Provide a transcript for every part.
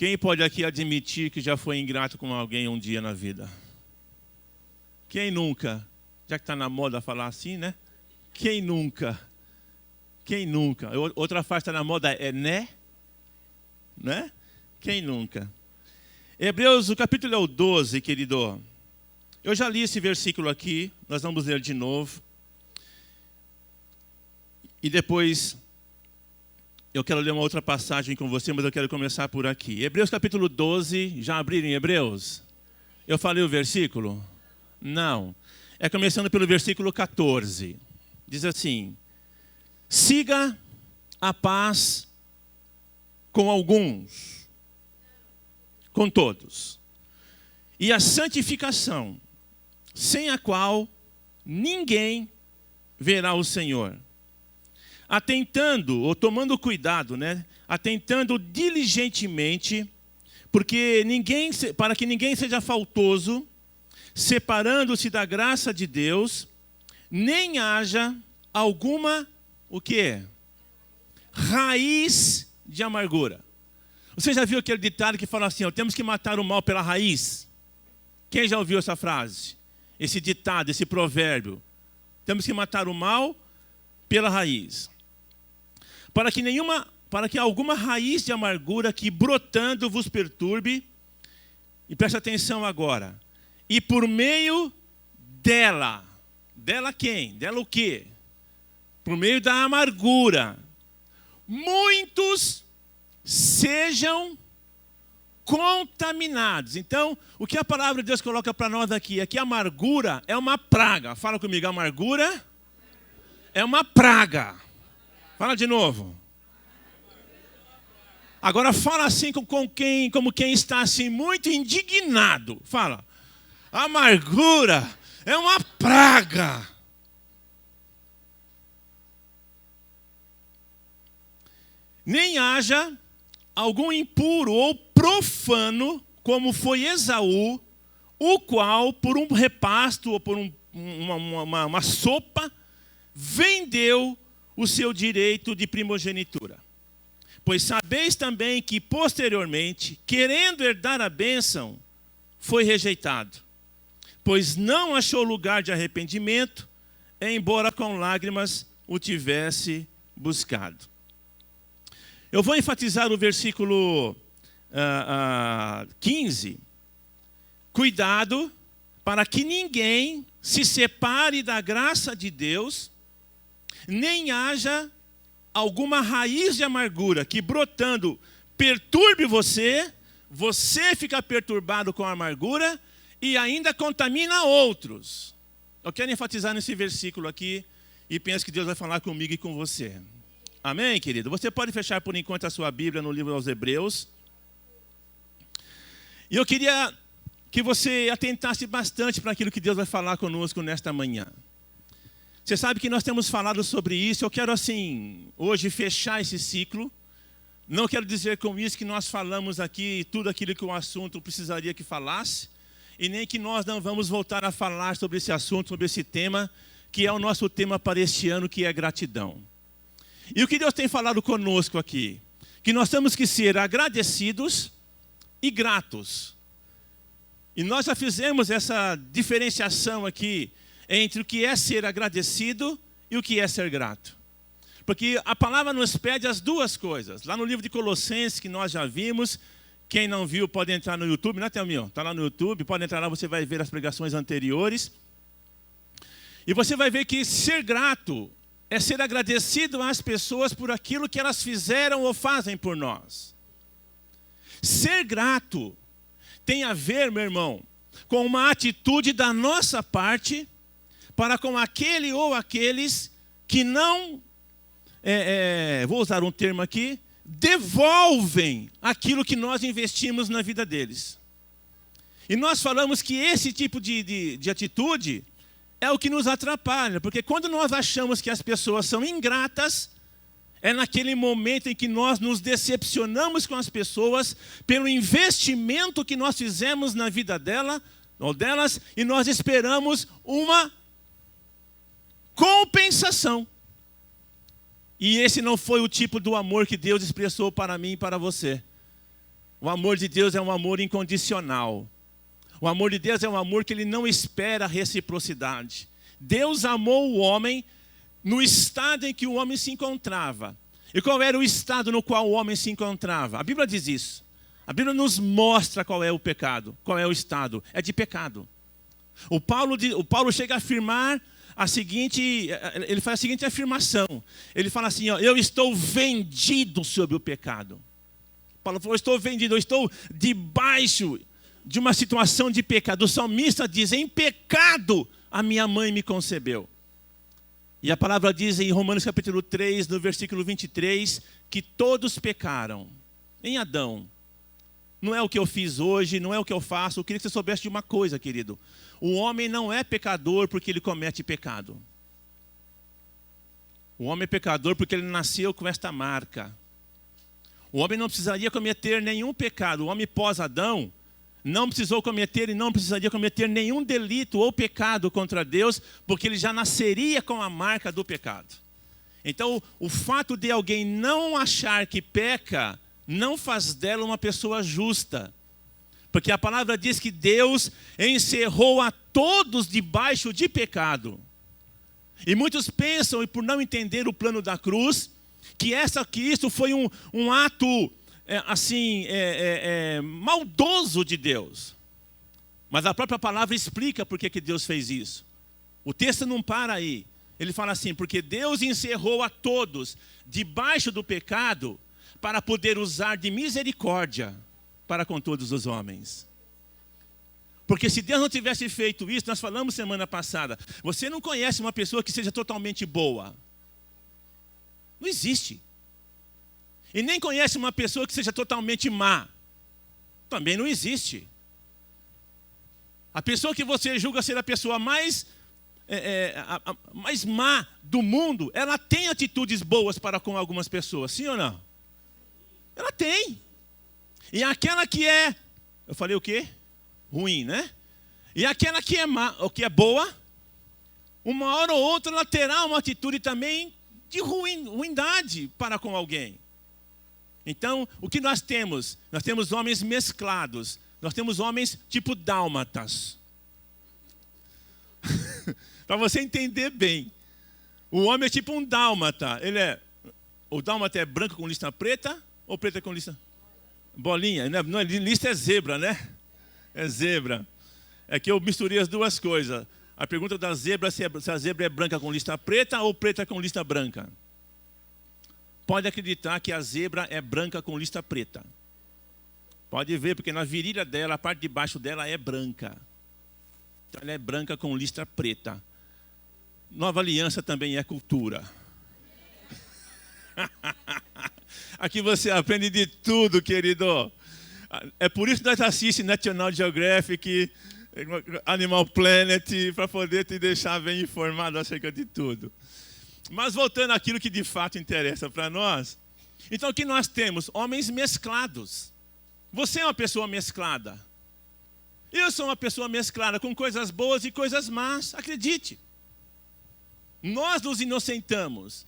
Quem pode aqui admitir que já foi ingrato com alguém um dia na vida? Quem nunca? Já que está na moda falar assim, né? Quem nunca? Quem nunca? Outra frase está na moda é né? Né? Quem nunca? Hebreus, o capítulo é o 12, querido. Eu já li esse versículo aqui, nós vamos ler de novo. E depois, eu quero ler uma outra passagem com você, mas eu quero começar por aqui. Hebreus capítulo 12, já abriram em Hebreus? Eu falei o versículo? Não. É começando pelo versículo 14. Diz assim: siga a paz com alguns, com todos, e a santificação, sem a qual ninguém verá o Senhor. Atentando, ou tomando cuidado, né? Atentando diligentemente, para que ninguém seja faltoso, separando-se da graça de Deus, nem haja alguma, o quê? Raiz de amargura. Você já viu aquele ditado que fala assim, temos que matar o mal pela raiz? Quem já ouviu essa frase? Esse ditado, esse provérbio. Temos que matar o mal pela raiz. Para que alguma raiz de amargura que brotando vos perturbe, e preste atenção agora, e por meio dela quem? Dela o quê? Por meio da amargura, muitos sejam contaminados. Então, o que a palavra de Deus coloca para nós aqui é que a amargura é uma praga. Fala comigo, a amargura é uma praga. Fala de novo. Agora fala assim como quem está assim muito indignado. Fala, a amargura é uma praga. Nem haja algum impuro ou profano, como foi Esaú, o qual, por um repasto ou por uma sopa, vendeu o seu direito de primogenitura. Pois sabeis também que, posteriormente, querendo herdar a bênção, foi rejeitado. Pois não achou lugar de arrependimento, embora com lágrimas o tivesse buscado. Eu vou enfatizar o versículo 15. Cuidado para que ninguém se separe da graça de Deus, nem haja alguma raiz de amargura que brotando perturbe você fica perturbado com a amargura e ainda contamina outros. Eu quero enfatizar nesse versículo aqui e penso que Deus vai falar comigo e com você. Amém, querido? Você pode fechar por enquanto a sua Bíblia no livro aos Hebreus. E eu queria que você atentasse bastante para aquilo que Deus vai falar conosco nesta manhã. Você sabe que nós temos falado sobre isso. Eu quero, assim, hoje fechar esse ciclo. Não quero dizer com isso que nós falamos aqui tudo aquilo que o assunto precisaria que falasse. E nem que nós não vamos voltar a falar sobre esse assunto, sobre esse tema, que é o nosso tema para este ano, que é gratidão. E o que Deus tem falado conosco aqui? Que nós temos que ser agradecidos e gratos. E nós já fizemos essa diferenciação aqui entre o que é ser agradecido e o que é ser grato. Porque a palavra nos pede as duas coisas. Lá no livro de Colossenses, que nós já vimos, quem não viu pode entrar no YouTube, né, Thelminho? Está lá no YouTube, pode entrar lá, você vai ver as pregações anteriores. E você vai ver que ser grato é ser agradecido às pessoas por aquilo que elas fizeram ou fazem por nós. Ser grato tem a ver, meu irmão, com uma atitude da nossa parte para com aquele ou aqueles que não, vou usar um termo aqui, devolvem aquilo que nós investimos na vida deles. E nós falamos que esse tipo de atitude é o que nos atrapalha, porque quando nós achamos que as pessoas são ingratas, é naquele momento em que nós nos decepcionamos com as pessoas pelo investimento que nós fizemos na vida dela ou delas, e nós esperamos uma compensação. E esse não foi o tipo do amor que Deus expressou para mim e para você. O amor de Deus é um amor incondicional. O amor de Deus é um amor que ele não espera reciprocidade. Deus amou o homem no estado em que o homem se encontrava. E qual era o estado no qual o homem se encontrava? A Bíblia diz isso. A Bíblia nos mostra qual é o pecado, qual é o estado. É de pecado. O Paulo chega a afirmar ele faz a seguinte afirmação. Ele fala assim, ó, eu estou vendido sobre o pecado. Paulo falou, eu estou vendido, eu estou debaixo de uma situação de pecado. O salmista diz, em pecado a minha mãe me concebeu. E a palavra diz em Romanos capítulo 3, no versículo 23, que todos pecaram em Adão. Não é o que eu fiz hoje, não é o que eu faço. Eu queria que você soubesse de uma coisa, querido. O homem não é pecador porque ele comete pecado. O homem é pecador porque ele nasceu com esta marca. O homem não precisaria cometer nenhum pecado. O homem pós-Adão não precisou cometer e não precisaria cometer nenhum delito ou pecado contra Deus, porque ele já nasceria com a marca do pecado. Então, o fato de alguém não achar que peca não faz dela uma pessoa justa. Porque a palavra diz que Deus encerrou a todos debaixo de pecado. E muitos pensam, e por não entender o plano da cruz, que isso foi um ato maldoso de Deus. Mas a própria palavra explica por que Deus fez isso. O texto não para aí. Ele fala assim, porque Deus encerrou a todos debaixo do pecado para poder usar de misericórdia para com todos os homens. Porque se Deus não tivesse feito isso, nós falamos semana passada, você não conhece uma pessoa que seja totalmente boa. Não existe. E nem conhece uma pessoa que seja totalmente má. Também não existe. A pessoa que você julga ser a pessoa mais má do mundo, ela tem atitudes boas para com algumas pessoas, sim ou não? Ela tem. E aquela que é, eu falei o quê? Ruim, né? E aquela que é má, o que é boa, uma hora ou outra ela terá uma atitude também de ruindade para com alguém. Então, o que nós temos? Nós temos homens mesclados. Nós temos homens tipo dálmatas. Para você entender bem. O homem é tipo um dálmata. O dálmata é branco com lista preta ou preta com lista? Bolinha. Não é lista, é zebra, né? É zebra. É que eu misturei as duas coisas. A pergunta da zebra, se a zebra é branca com lista preta ou preta com lista branca. Pode acreditar que a zebra é branca com lista preta. Pode ver, porque na virilha dela, a parte de baixo dela é branca. Então ela é branca com lista preta. Nova Aliança também é cultura. Aqui você aprende de tudo, querido. É por isso que nós assistimos National Geographic, Animal Planet, para poder te deixar bem informado acerca de tudo. Mas voltando àquilo que de fato interessa para nós. Então o que nós temos? Homens mesclados. Você é uma pessoa mesclada. Eu sou uma pessoa mesclada com coisas boas e coisas más. Acredite. Nós nos inocentamos.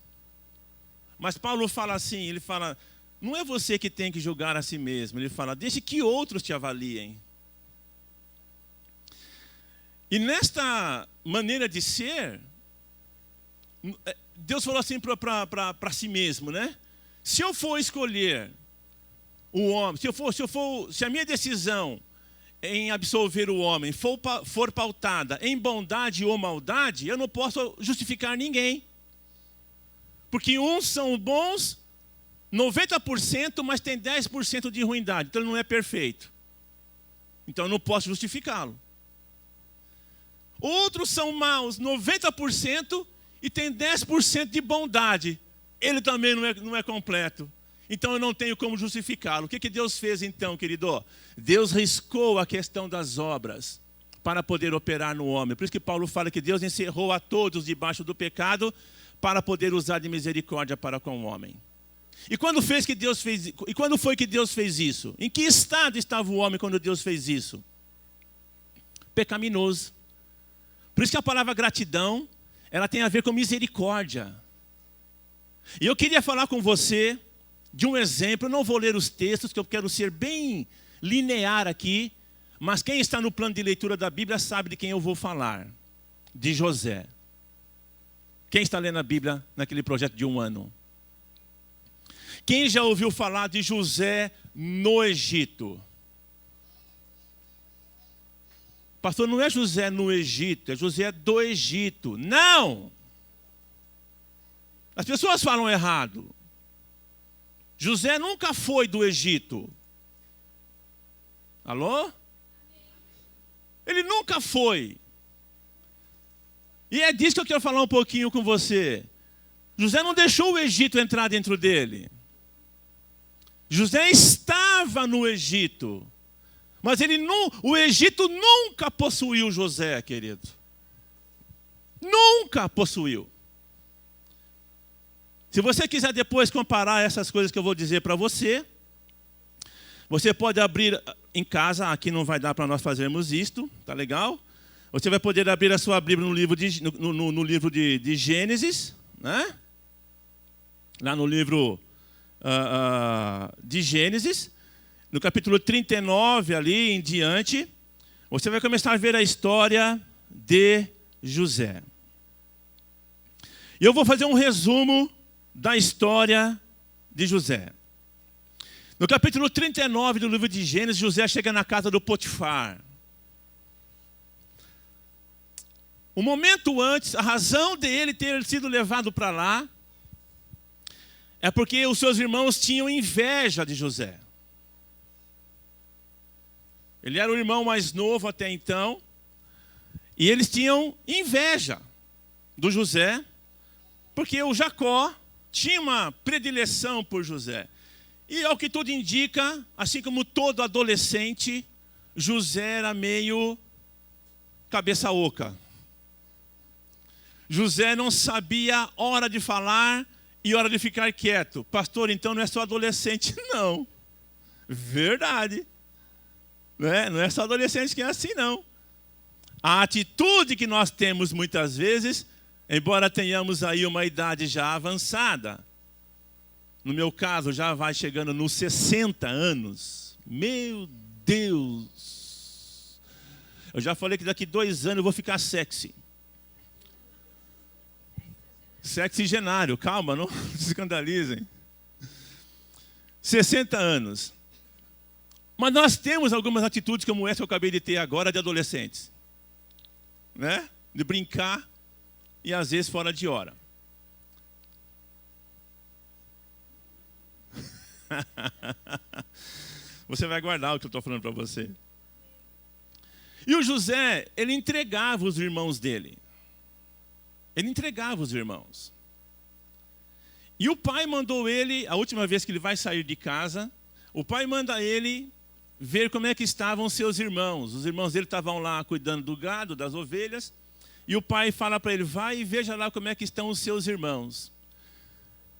Mas Paulo fala assim, ele fala, não é você que tem que julgar a si mesmo. Ele fala, deixe que outros te avaliem. E nesta maneira de ser, Deus falou assim para si mesmo, né? Se eu for escolher o homem, se a minha decisão em absolver o homem for pautada em bondade ou maldade, eu não posso justificar ninguém. Porque uns são bons 90%, mas tem 10% de ruindade. Então ele não é perfeito. Então eu não posso justificá-lo. Outros são maus 90% e tem 10% de bondade. Ele também não é completo. Então eu não tenho como justificá-lo. O que Deus fez então, querido? Deus riscou a questão das obras para poder operar no homem. Por isso que Paulo fala que Deus encerrou a todos debaixo do pecado para poder usar de misericórdia para com o homem. E quando foi que Deus fez isso? Em que estado estava o homem quando Deus fez isso? Pecaminoso. Por isso que a palavra gratidão, ela tem a ver com misericórdia. E eu queria falar com você de um exemplo. Eu não vou ler os textos, que eu quero ser bem linear aqui, mas quem está no plano de leitura da Bíblia sabe de quem eu vou falar. De José. Quem está lendo a Bíblia naquele projeto de 1 ano? Quem já ouviu falar de José no Egito? Pastor, não é José no Egito, é José do Egito. Não! As pessoas falam errado. José nunca foi do Egito. Alô? Ele nunca foi. E é disso que eu quero falar um pouquinho com você. José não deixou o Egito entrar dentro dele. José estava no Egito. Mas o Egito nunca possuiu José, querido. Nunca possuiu. Se você quiser depois comparar essas coisas que eu vou dizer para você, você pode abrir em casa, aqui não vai dar para nós fazermos isto, tá legal? Você vai poder abrir a sua Bíblia no livro de Gênesis, né? Lá no livro de Gênesis, no capítulo 39 ali em diante, você vai começar a ver a história de José. E eu vou fazer um resumo da história de José. No capítulo 39 do livro de Gênesis, José chega na casa do Potifar. Um momento antes, a razão de ele ter sido levado para lá é porque os seus irmãos tinham inveja de José. Ele era o irmão mais novo até então, e eles tinham inveja do José, porque o Jacó tinha uma predileção por José. E ao que tudo indica, assim como todo adolescente, José era meio cabeça oca. José não sabia hora de falar e hora de ficar quieto. Pastor, então não é só adolescente, não. Verdade. Não é só adolescente que é assim, não. A atitude que nós temos muitas vezes, embora tenhamos aí uma idade já avançada, no meu caso já vai chegando nos 60 anos. Meu Deus! Eu já falei que daqui 2 anos eu vou ficar sexy. Sexigenário, calma, não se escandalizem. 60 anos. Mas nós temos algumas atitudes como essa que eu acabei de ter agora de adolescentes. Né? De brincar e às vezes fora de hora. Você vai guardar o que eu estou falando para você. E o José, ele entregava os irmãos dele. Ele entregava os irmãos. E o pai mandou ele, a última vez que ele vai sair de casa, o pai manda ele ver como é que estavam seus irmãos. Os irmãos dele estavam lá cuidando do gado, das ovelhas. E o pai fala para ele, vai e veja lá como é que estão os seus irmãos.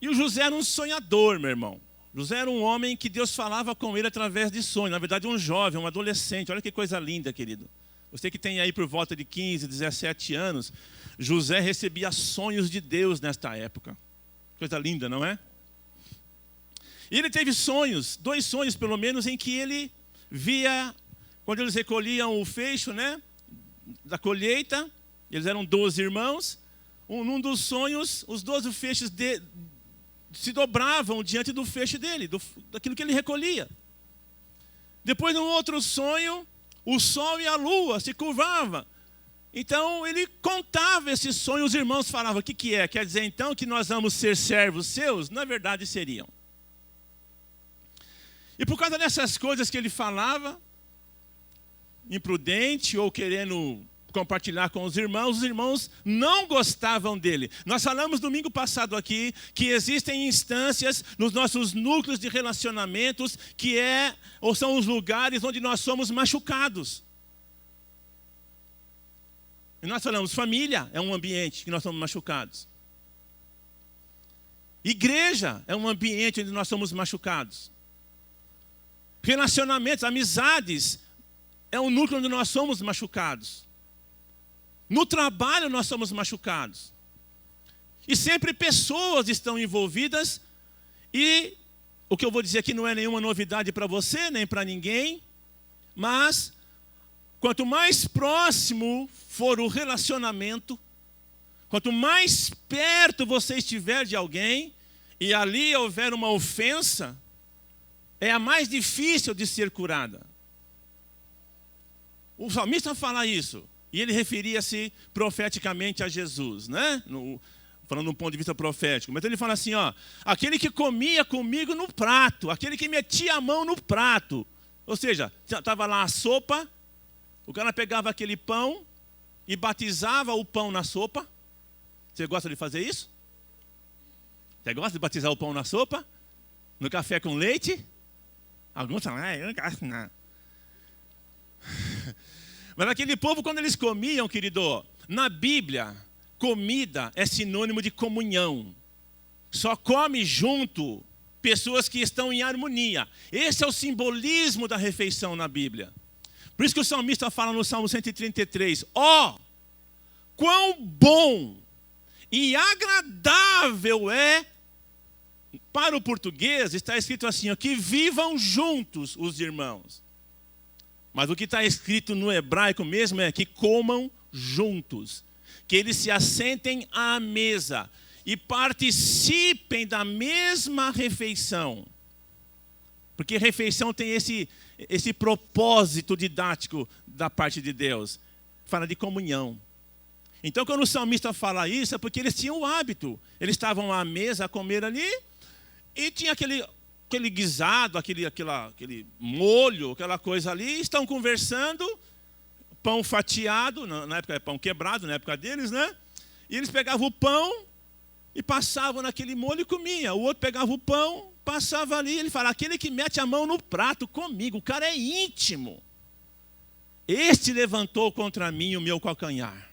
E o José era um sonhador, meu irmão. José era um homem que Deus falava com ele através de sonhos. Na verdade, um jovem, um adolescente. Olha que coisa linda, querido. Você que tem aí por volta de 15, 17 anos, José recebia sonhos de Deus nesta época. Coisa linda, não é? E ele teve sonhos, 2 sonhos pelo menos, em que ele via, quando eles recolhiam o feixe, né, da colheita, eles eram 12 irmãos, num dos sonhos, os 12 feixes se dobravam diante do feixe dele, daquilo que ele recolhia. Depois, num outro sonho, o sol e a lua se curvavam. Então, ele contava esse sonho, os irmãos falavam, o que é? Quer dizer, então, que nós vamos ser servos seus? Na verdade, seriam. E por causa dessas coisas que ele falava, imprudente ou querendo compartilhar com os irmãos não gostavam dele. Nós falamos domingo passado aqui que existem instâncias nos nossos núcleos de relacionamentos ou são os lugares onde nós somos machucados. E nós falamos, família é um ambiente que nós somos machucados. Igreja é um ambiente onde nós somos machucados. Relacionamentos, amizades, é um núcleo onde nós somos machucados. No trabalho nós somos machucados. E sempre pessoas estão envolvidas e o que eu vou dizer aqui não é nenhuma novidade para você, nem para ninguém, mas quanto mais próximo for o relacionamento, quanto mais perto você estiver de alguém, e ali houver uma ofensa, é a mais difícil de ser curada. O salmista fala isso, e ele referia-se profeticamente a Jesus, né? Falando de um ponto de vista profético. Mas ele fala assim, ó, aquele que comia comigo no prato, aquele que metia a mão no prato. Ou seja, estava lá a sopa, o cara pegava aquele pão e batizava o pão na sopa. Você gosta de fazer isso? Você gosta de batizar o pão na sopa? No café com leite? Alguns falam, eu não gosto não. Mas aquele povo, quando eles comiam, querido, na Bíblia, comida é sinônimo de comunhão. Só come junto pessoas que estão em harmonia. Esse é o simbolismo da refeição na Bíblia. Por isso que o salmista fala no Salmo 133, ó, quão bom e agradável é, para o português está escrito assim, ó, que vivam juntos os irmãos. Mas o que está escrito no hebraico mesmo é que comam juntos. Que eles se assentem à mesa e participem da mesma refeição. Porque refeição tem esse propósito didático da parte de Deus. Fala de comunhão. Então, quando o salmista fala isso, é porque eles tinham o hábito. Eles estavam à mesa a comer ali e tinha aquele guisado, aquele molho, aquela coisa ali. Estão conversando. Pão fatiado, na época é pão quebrado, na época deles, né? E eles pegavam o pão e passavam naquele molho e comiam. O outro pegava o pão, passava ali, ele fala, aquele que mete a mão no prato comigo, o cara é íntimo. Este levantou contra mim o meu calcanhar.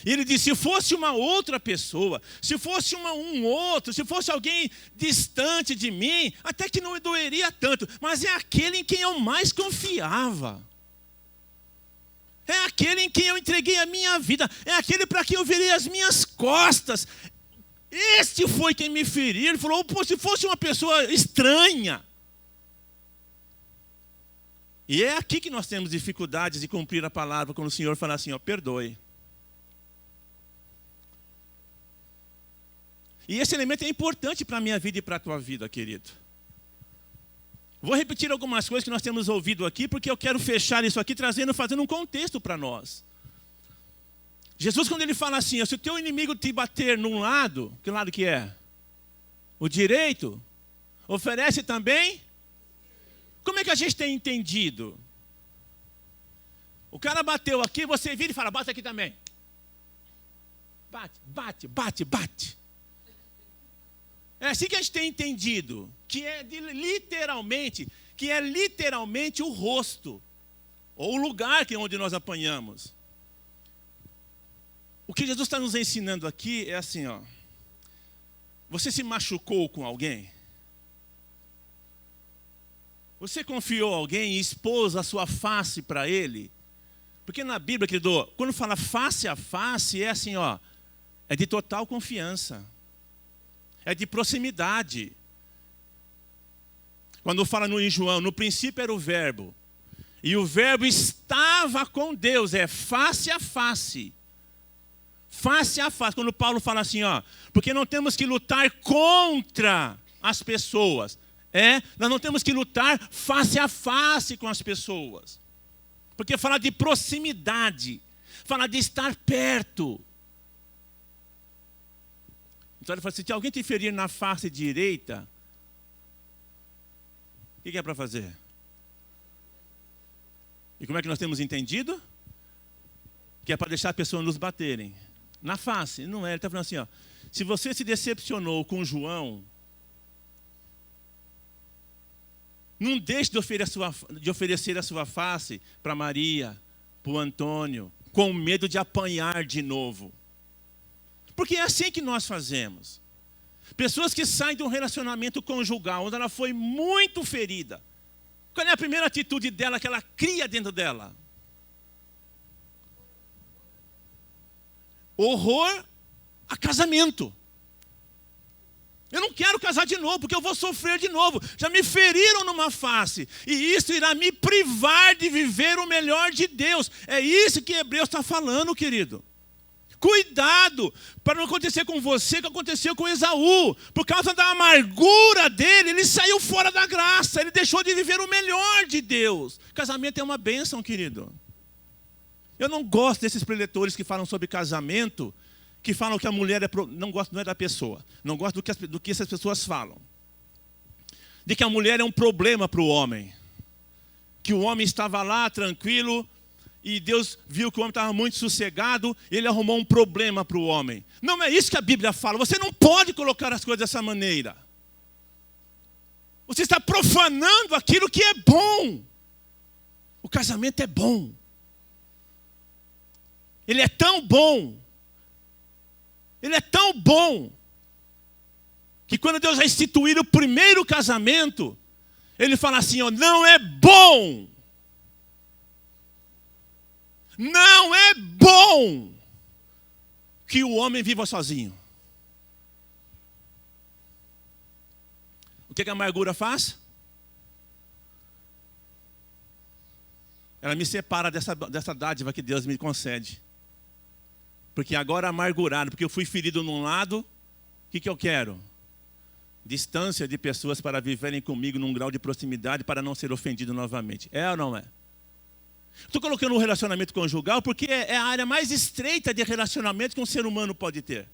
E ele disse, se fosse uma outra pessoa, se fosse um outro, se fosse alguém distante de mim, até que não me doeria tanto, mas é aquele em quem eu mais confiava. É aquele em quem eu entreguei a minha vida. É aquele para quem eu virei as minhas costas. Este foi quem me feriu. Ele falou, pô, se fosse uma pessoa estranha. E é aqui que nós temos dificuldades de cumprir a palavra, quando o Senhor fala assim, ó, perdoe. E esse elemento é importante para a minha vida e para a tua vida, querido. Vou repetir algumas coisas que nós temos ouvido aqui, porque eu quero fechar isso aqui, fazendo um contexto para nós. Jesus, quando ele fala assim, se o teu inimigo te bater num lado, que lado que é? O direito? Oferece também? Como é que a gente tem entendido? O cara bateu aqui, você vira e fala, bate aqui também. Bate, bate, bate, bate. É assim que a gente tem entendido, que é literalmente o rosto, ou o lugar onde nós apanhamos. O que Jesus está nos ensinando aqui é assim, ó. Você se machucou com alguém? Você confiou a alguém e expôs a sua face para ele? Porque na Bíblia, querido, quando fala face a face, é assim, ó, é de total confiança. É de proximidade. Quando fala em João, no princípio era o verbo. E o verbo estava com Deus, é face a face. Face a face. Quando Paulo fala assim, ó, porque não temos que lutar contra as pessoas. Nós não temos que lutar face a face com as pessoas. Porque fala de proximidade. Fala de estar perto. Então ele fala assim, se alguém te ferir na face direita, o que é para fazer? E como é que nós temos entendido? Que é para deixar a pessoa nos baterem. Na face, não é. Ele está falando assim, ó, se você se decepcionou com João, não deixe de oferecer a sua face para Maria, para o Antônio, com medo de apanhar de novo. Porque é assim que nós fazemos. Pessoas que saem de um relacionamento conjugal, onde ela foi muito ferida. Qual é a primeira atitude dela que ela cria dentro dela? Horror a casamento. Eu não quero casar de novo, porque eu vou sofrer de novo. Já me feriram numa face. E isso irá me privar de viver o melhor de Deus. É isso que Hebreus está falando, querido. Cuidado para não acontecer com você o que aconteceu com Esaú. Por causa da amargura dele, ele saiu fora da graça. Ele deixou de viver o melhor de Deus. Casamento é uma bênção, querido. Eu não gosto desses preletores que falam sobre casamento, que falam que a mulher não gosto, não é da pessoa. Não gosto do que essas pessoas falam. De que a mulher é um problema para o homem. Que o homem estava lá tranquilo e Deus viu que o homem estava muito sossegado e ele arrumou um problema para o homem. Não é isso que a Bíblia fala. Você não pode colocar as coisas dessa maneira. Você está profanando aquilo que é bom. O casamento é bom. Ele é tão bom. Ele é tão bom que quando Deus vai instituir o primeiro casamento, Ele fala assim, ó, não é bom. Não é bom que o homem viva sozinho. O que a amargura faz? Ela me separa dessa dádiva que Deus me concede. Porque agora amargurado, porque eu fui ferido num lado, o que eu quero? Distância de pessoas para viverem comigo num grau de proximidade para não ser ofendido novamente. É ou não é? Estou colocando o relacionamento conjugal porque é a área mais estreita de relacionamento que um ser humano pode ter.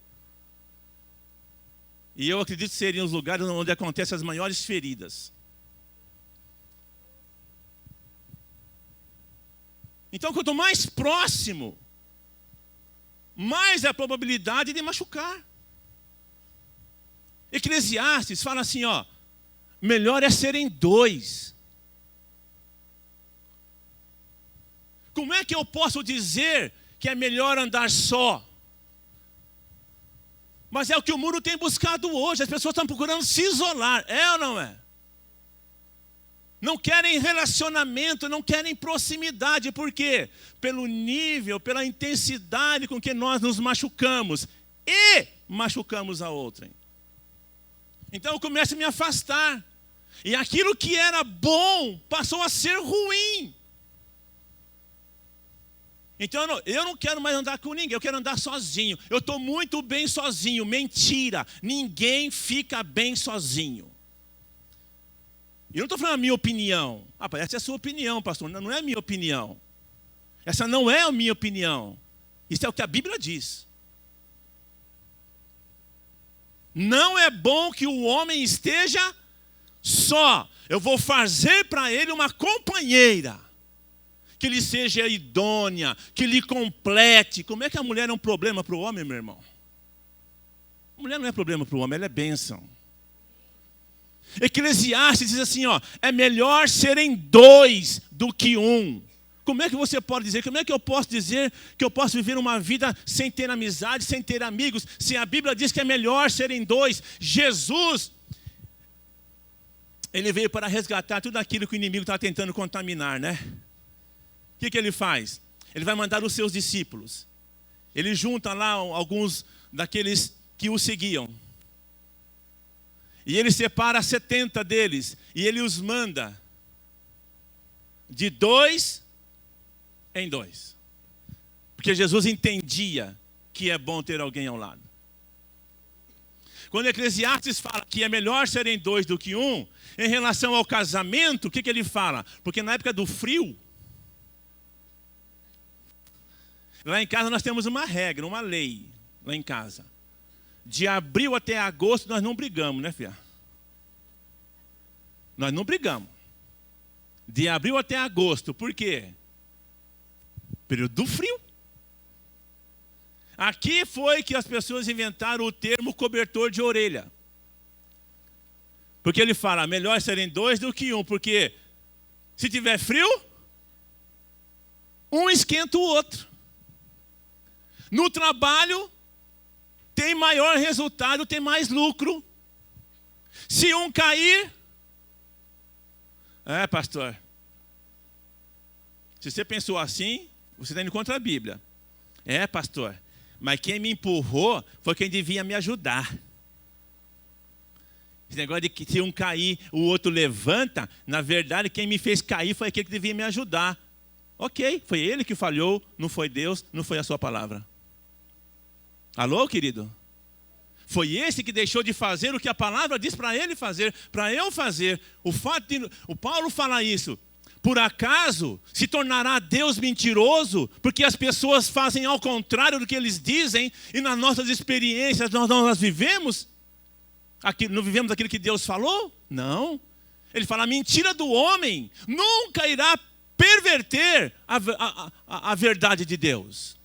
E eu acredito que seriam os lugares onde acontecem as maiores feridas. Então, quanto mais próximo, mais é a probabilidade de machucar. Eclesiastes fala assim, ó, melhor é serem dois. Como é que eu posso dizer que é melhor andar só? Mas é o que o mundo tem buscado hoje. As pessoas estão procurando se isolar. É ou não é? Não querem relacionamento, não querem proximidade. Por quê? Pelo nível, pela intensidade com que nós nos machucamos. E machucamos a outrem. Então eu começo a me afastar. E aquilo que era bom passou a ser ruim. Então eu não quero mais andar com ninguém, eu quero andar sozinho. Eu estou muito bem sozinho. Mentira, ninguém fica bem sozinho. E eu não estou falando a minha opinião. Essa é a sua opinião, pastor. Não é a minha opinião. Essa não é a minha opinião. Isso é o que a Bíblia diz. Não é bom que o homem esteja só. Eu vou fazer para ele uma companheira. Que lhe seja idônea, que lhe complete. Como é que a mulher é um problema para o homem, meu irmão? A mulher não é problema para o homem, ela é bênção. Eclesiastes diz assim, ó, é melhor serem dois do que um. Como é que você pode dizer, como é que eu posso dizer que eu posso viver uma vida sem ter amizade, sem ter amigos, se a Bíblia diz que é melhor serem dois? Jesus, ele veio para resgatar tudo aquilo que o inimigo está tentando contaminar, né? O que ele faz? Ele vai mandar os seus discípulos. Ele junta lá alguns daqueles que o seguiam. E ele separa 70 deles. E ele os manda de 2 em 2. Porque Jesus entendia que é bom ter alguém ao lado. Quando Eclesiastes fala que é melhor serem 2 do que 1, em relação ao casamento, o que ele fala? Porque na época do frio, lá em casa nós temos uma regra, uma lei, lá em casa. De abril até agosto nós não brigamos, né, filha? Nós não brigamos. De abril até agosto, por quê? Período do frio. Aqui foi que as pessoas inventaram o termo cobertor de orelha. Porque ele fala, melhor serem 2 do que 1, porque se tiver frio, um esquenta o outro. No trabalho, tem maior resultado, tem mais lucro. Se um cair, pastor, se você pensou assim, você está indo contra a Bíblia. Pastor, mas quem me empurrou foi quem devia me ajudar. Esse negócio de que se um cair, o outro levanta. Na verdade, quem me fez cair foi aquele que devia me ajudar. Ok, foi ele que falhou, não foi Deus, não foi a sua palavra. Alô, querido? Foi esse que deixou de fazer o que a palavra diz para ele fazer, para eu fazer. O Paulo fala isso. Por acaso se tornará Deus mentiroso? Porque as pessoas fazem ao contrário do que eles dizem e nas nossas experiências nós vivemos? Não vivemos aquilo que Deus falou? Não. Ele fala, a mentira do homem nunca irá perverter a verdade de Deus.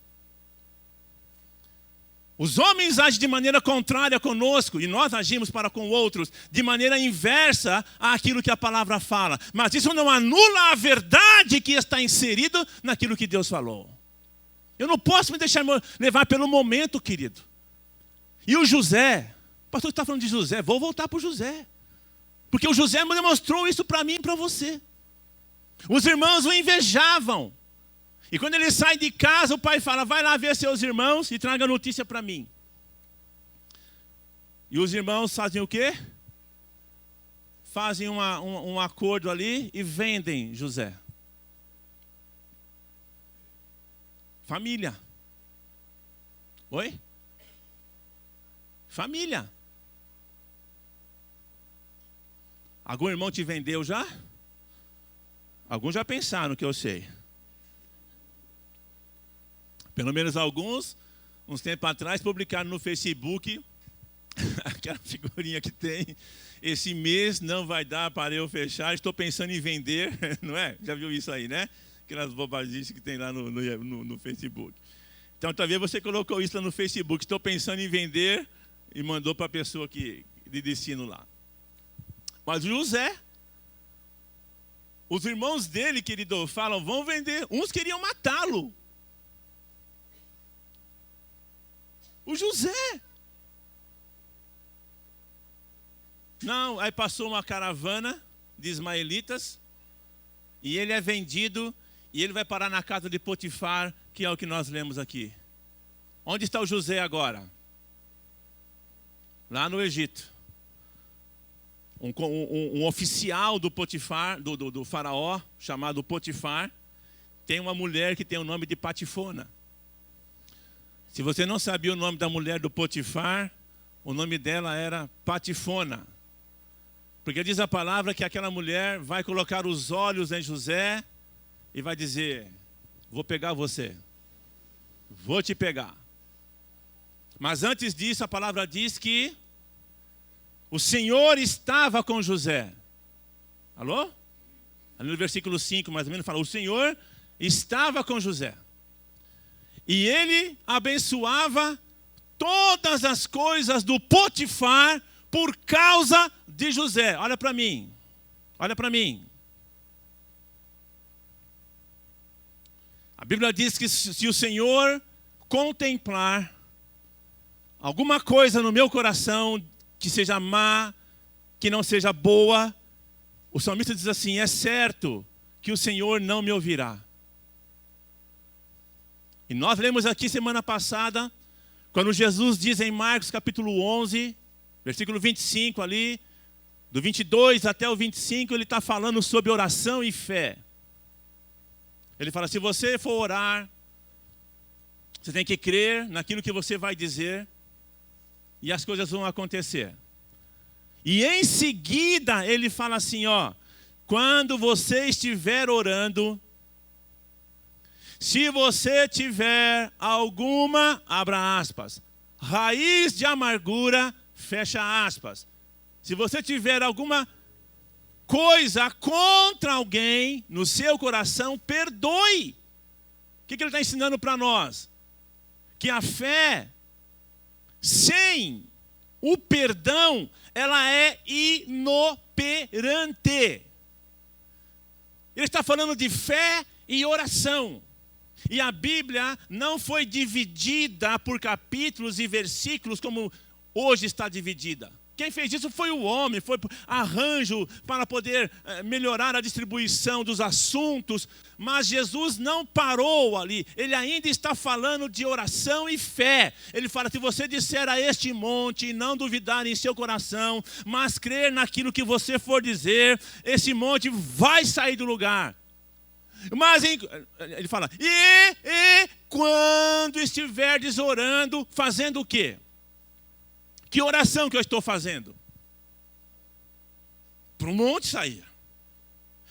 Os homens agem de maneira contrária conosco e nós agimos para com outros de maneira inversa àquilo que a palavra fala. Mas isso não anula a verdade que está inserida naquilo que Deus falou. Eu não posso me deixar levar pelo momento, querido. E o José, o pastor está falando de José, vou voltar para o José. Porque o José me demonstrou isso para mim e para você. Os irmãos o invejavam. E quando ele sai de casa, o pai fala, vai lá ver seus irmãos e traga notícia para mim. E os irmãos fazem o quê? Fazem um acordo ali e vendem José. Família. Oi? Família. Algum irmão te vendeu já? Alguns já pensaram que eu sei. Pelo menos alguns, uns tempos atrás, publicaram no Facebook aquela figurinha que tem. Esse mês não vai dar para eu fechar, estou pensando em vender. Não é? Já viu isso aí, né? Aquelas bobagens que tem lá no Facebook. Então, talvez você colocou isso lá no Facebook. Estou pensando em vender e mandou para a pessoa de destino lá. Mas o José, os irmãos dele, querido, falam, vão vender. Uns queriam matá-lo. O José. Não, aí passou uma caravana de ismaelitas e ele é vendido e ele vai parar na casa de Potifar, que é o que nós lemos aqui. Onde está o José agora? Lá no Egito. Um oficial do Potifar, do faraó, chamado Potifar, tem uma mulher que tem o nome de Patifona. Se você não sabia o nome da mulher do Potifar, o nome dela era Patifona. Porque diz a palavra que aquela mulher vai colocar os olhos em José e vai dizer, vou pegar você, vou te pegar. Mas antes disso a palavra diz que o Senhor estava com José. Alô? Ali no versículo 5 mais ou menos fala, o Senhor estava com José. E ele abençoava todas as coisas do Potifar por causa de José. Olha para mim. Olha para mim. A Bíblia diz que se o Senhor contemplar alguma coisa no meu coração que seja má, que não seja boa, o salmista diz assim, é certo que o Senhor não me ouvirá. E nós lemos aqui semana passada, quando Jesus diz em Marcos capítulo 11, versículo 25 ali, do 22 até o 25, ele está falando sobre oração e fé. Ele fala, se você for orar, você tem que crer naquilo que você vai dizer e as coisas vão acontecer. E em seguida ele fala assim, ó, quando você estiver orando, se você tiver alguma, abra aspas, raiz de amargura, fecha aspas. Se você tiver alguma coisa contra alguém no seu coração, perdoe. O que ele está ensinando para nós? Que a fé, sem o perdão, ela é inoperante. Ele está falando de fé e oração. E a Bíblia não foi dividida por capítulos e versículos como hoje está dividida. O Quem fez isso foi o homem, foi arranjo para poder melhorar a distribuição dos assuntos. Mas Jesus não parou ali. Ele ainda está falando de oração e fé. Ele fala, se você disser a este monte e não duvidar em seu coração, mas crer naquilo que você for dizer, esse monte vai sair do lugar. Mas ele fala, e quando estiverdes orando, fazendo o quê? Que oração que eu estou fazendo? Para o monte sair.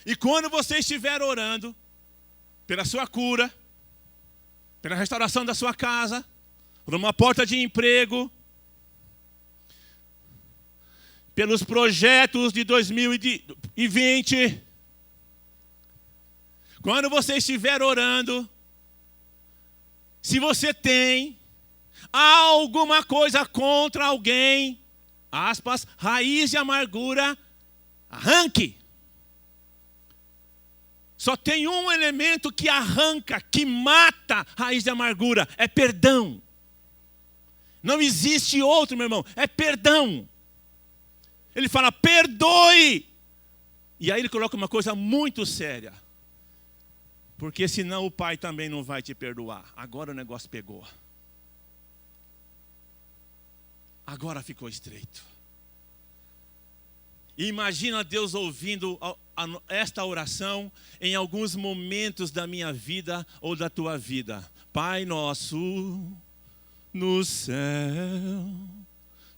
E quando você estiver orando, pela sua cura, pela restauração da sua casa, por uma porta de emprego, pelos projetos de 2020, quando você estiver orando, se você tem alguma coisa contra alguém, aspas, raiz de amargura, arranque. Só tem um elemento que arranca, que mata raiz de amargura, é perdão. Não existe outro, meu irmão, é perdão. Ele fala, perdoe. E aí ele coloca uma coisa muito séria. Porque senão o pai também não vai te perdoar. Agora o negócio pegou. Agora ficou estreito. E imagina Deus ouvindo esta oração em alguns momentos da minha vida ou da tua vida. Pai nosso no céu,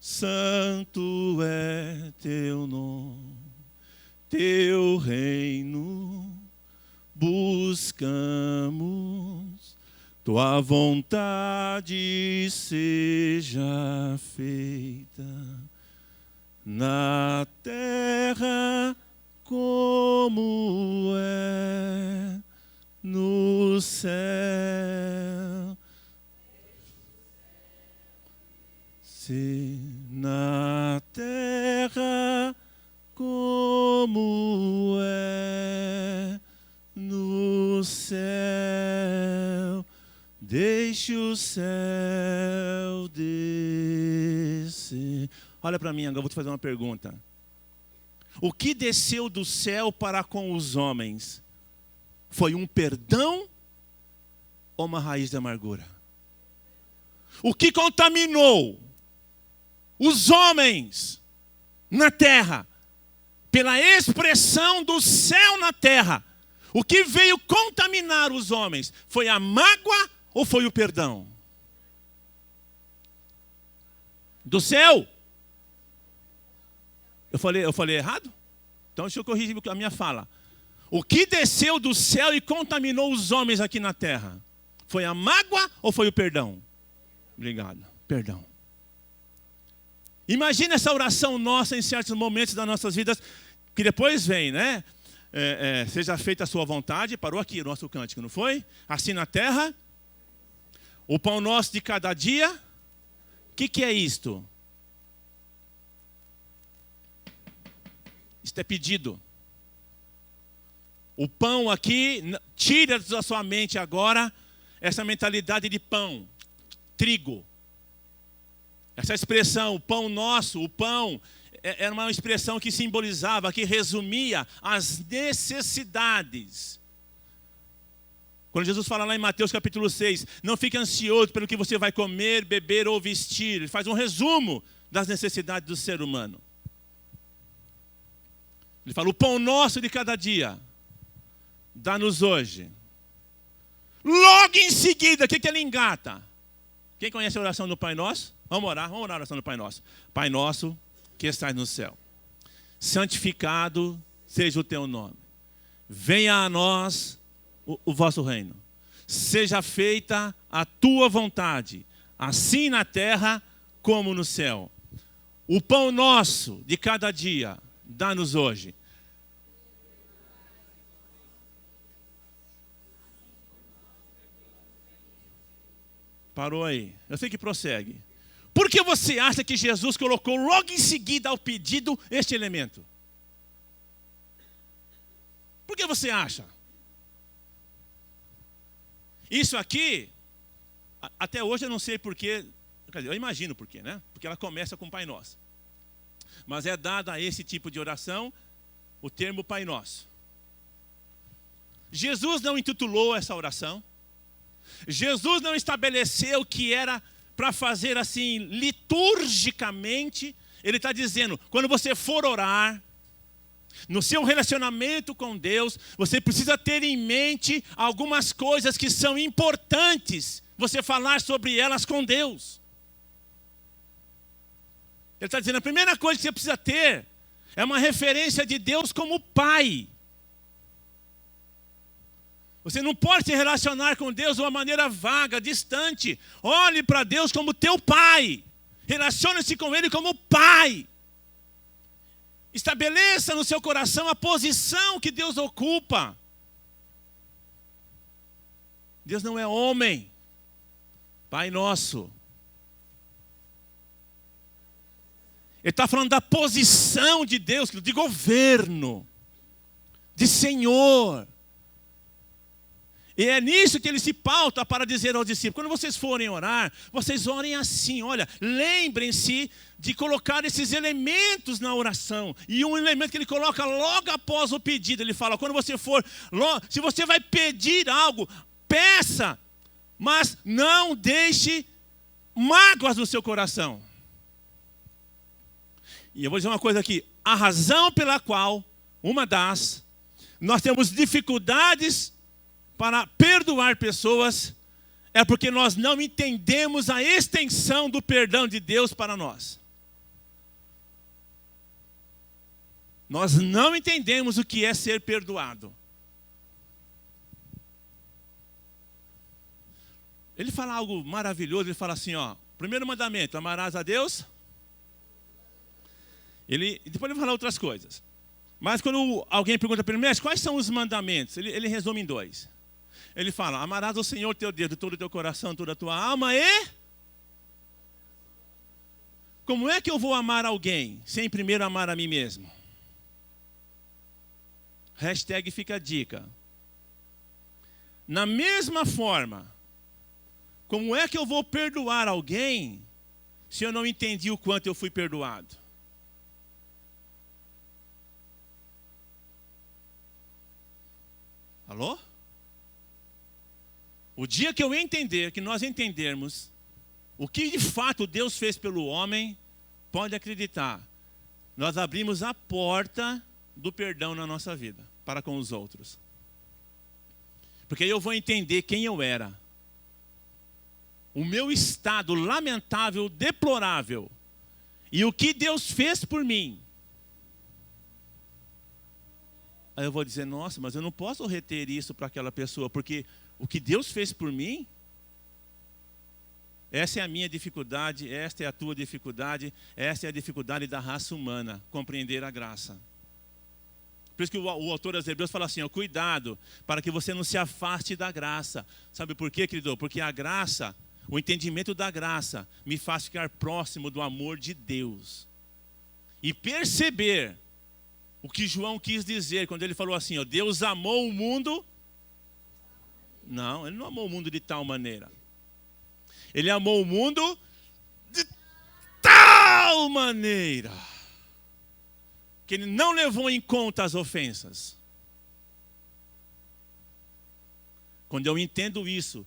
santo é teu nome, teu reino buscamos, tua vontade seja feita na terra como é no céu. Se na terra como é no céu, deixe o céu descer. Olha para mim agora, eu vou te fazer uma pergunta. O que desceu do céu para com os homens? Foi um perdão ou uma raiz de amargura? O que contaminou os homens na terra, pela expressão do céu na terra, o que veio contaminar os homens, foi a mágoa ou foi o perdão? Do céu? Eu falei errado? Então deixa eu corrigir a minha fala. O que desceu do céu e contaminou os homens aqui na terra? Foi a mágoa ou foi o perdão? Obrigado, perdão. Imagina essa oração nossa em certos momentos das nossas vidas, que depois vem, né? Seja feita a sua vontade, parou aqui o nosso cântico, não foi? Assim na terra, o pão nosso de cada dia. O que é isto? Isto é pedido. O pão aqui, tira da sua mente agora essa mentalidade de pão, trigo. Essa expressão, o pão nosso, o pão, era uma expressão que simbolizava, que resumia as necessidades. Quando Jesus fala lá em Mateus capítulo 6, não fique ansioso pelo que você vai comer, beber ou vestir. Ele faz um resumo das necessidades do ser humano. Ele fala, o pão nosso de cada dia, dá-nos hoje. Logo em seguida, o que ele engata? Quem conhece a oração do Pai Nosso? Vamos orar a oração do Pai Nosso. Pai Nosso, que estás no céu, santificado seja o teu nome. Venha a nós o vosso reino. Seja feita a tua vontade, assim na terra como no céu. O pão nosso de cada dia, dá-nos hoje. Parou aí. Eu sei que prossegue. Por que você acha que Jesus colocou logo em seguida ao pedido este elemento? Por que você acha? Isso aqui, até hoje eu não sei porquê, eu imagino porquê, né? Porque ela começa com o Pai Nosso. Mas é dado a esse tipo de oração o termo Pai Nosso. Jesus não intitulou essa oração. Jesus não estabeleceu que era para fazer assim liturgicamente. Ele está dizendo, quando você for orar, no seu relacionamento com Deus, você precisa ter em mente algumas coisas que são importantes você falar sobre elas com Deus. Ele está dizendo, a primeira coisa que você precisa ter é uma referência de Deus como Pai. Você não pode se relacionar com Deus de uma maneira vaga, distante. Olhe para Deus como teu Pai. Relacione-se com Ele como Pai. Estabeleça no seu coração a posição que Deus ocupa. Deus não é homem. Pai nosso. Ele está falando da posição de Deus, de governo, de Senhor. E é nisso que ele se pauta para dizer aos discípulos, quando vocês forem orar, vocês orem assim, olha, lembrem-se de colocar esses elementos na oração. E um elemento que ele coloca logo após o pedido, ele fala, quando você for, se você vai pedir algo, peça, mas não deixe mágoas no seu coração. E eu vou dizer uma coisa aqui, a razão pela qual, nós temos dificuldades para perdoar pessoas, é porque nós não entendemos a extensão do perdão de Deus para nós. Nós não entendemos o que é ser perdoado. Ele fala algo maravilhoso, ele fala assim, ó, primeiro mandamento, amarás a Deus. Depois ele vai falar outras coisas. Mas quando alguém pergunta para ele, mestre, quais são os mandamentos? Ele resume em 2. Ele fala, amarás o Senhor teu Deus de todo o teu coração, toda a tua alma e... Como é que eu vou amar alguém sem primeiro amar a mim mesmo? Hashtag fica a dica. Na mesma forma, como é que eu vou perdoar alguém se eu não entendi o quanto eu fui perdoado? Alô? O dia que eu entender, que nós entendermos o que de fato Deus fez pelo homem, pode acreditar, nós abrimos a porta do perdão na nossa vida, para com os outros. Porque aí eu vou entender quem eu era. O meu estado lamentável, deplorável. E o que Deus fez por mim. Aí eu vou dizer, nossa, mas eu não posso reter isso para aquela pessoa, porque o que Deus fez por mim, essa é a minha dificuldade, esta é a tua dificuldade, esta é a dificuldade da raça humana, compreender a graça. Por isso que o autor aos Hebreus fala assim, ó, cuidado, para que você não se afaste da graça. Sabe por quê, querido? Porque a graça, o entendimento da graça, me faz ficar próximo do amor de Deus. E perceber o que João quis dizer quando ele falou assim, ó, Deus amou o mundo. Não, ele não amou o mundo de tal maneira. Ele amou o mundo de tal maneira que ele não levou em conta as ofensas. Quando eu entendo isso,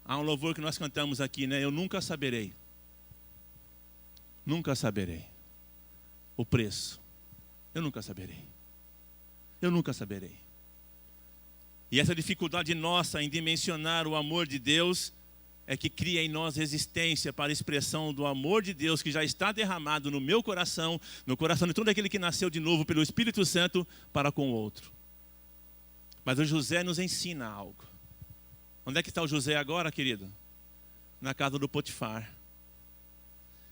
há um louvor que nós cantamos aqui, né? Eu nunca saberei. Nunca saberei o preço. Eu nunca saberei. Eu nunca saberei. E essa dificuldade nossa em dimensionar o amor de Deus é que cria em nós resistência para a expressão do amor de Deus que já está derramado no meu coração, no coração de todo aquele que nasceu de novo pelo Espírito Santo para com o outro. Mas o José nos ensina algo. Onde é que está o José agora, querido? Na casa do Potifar.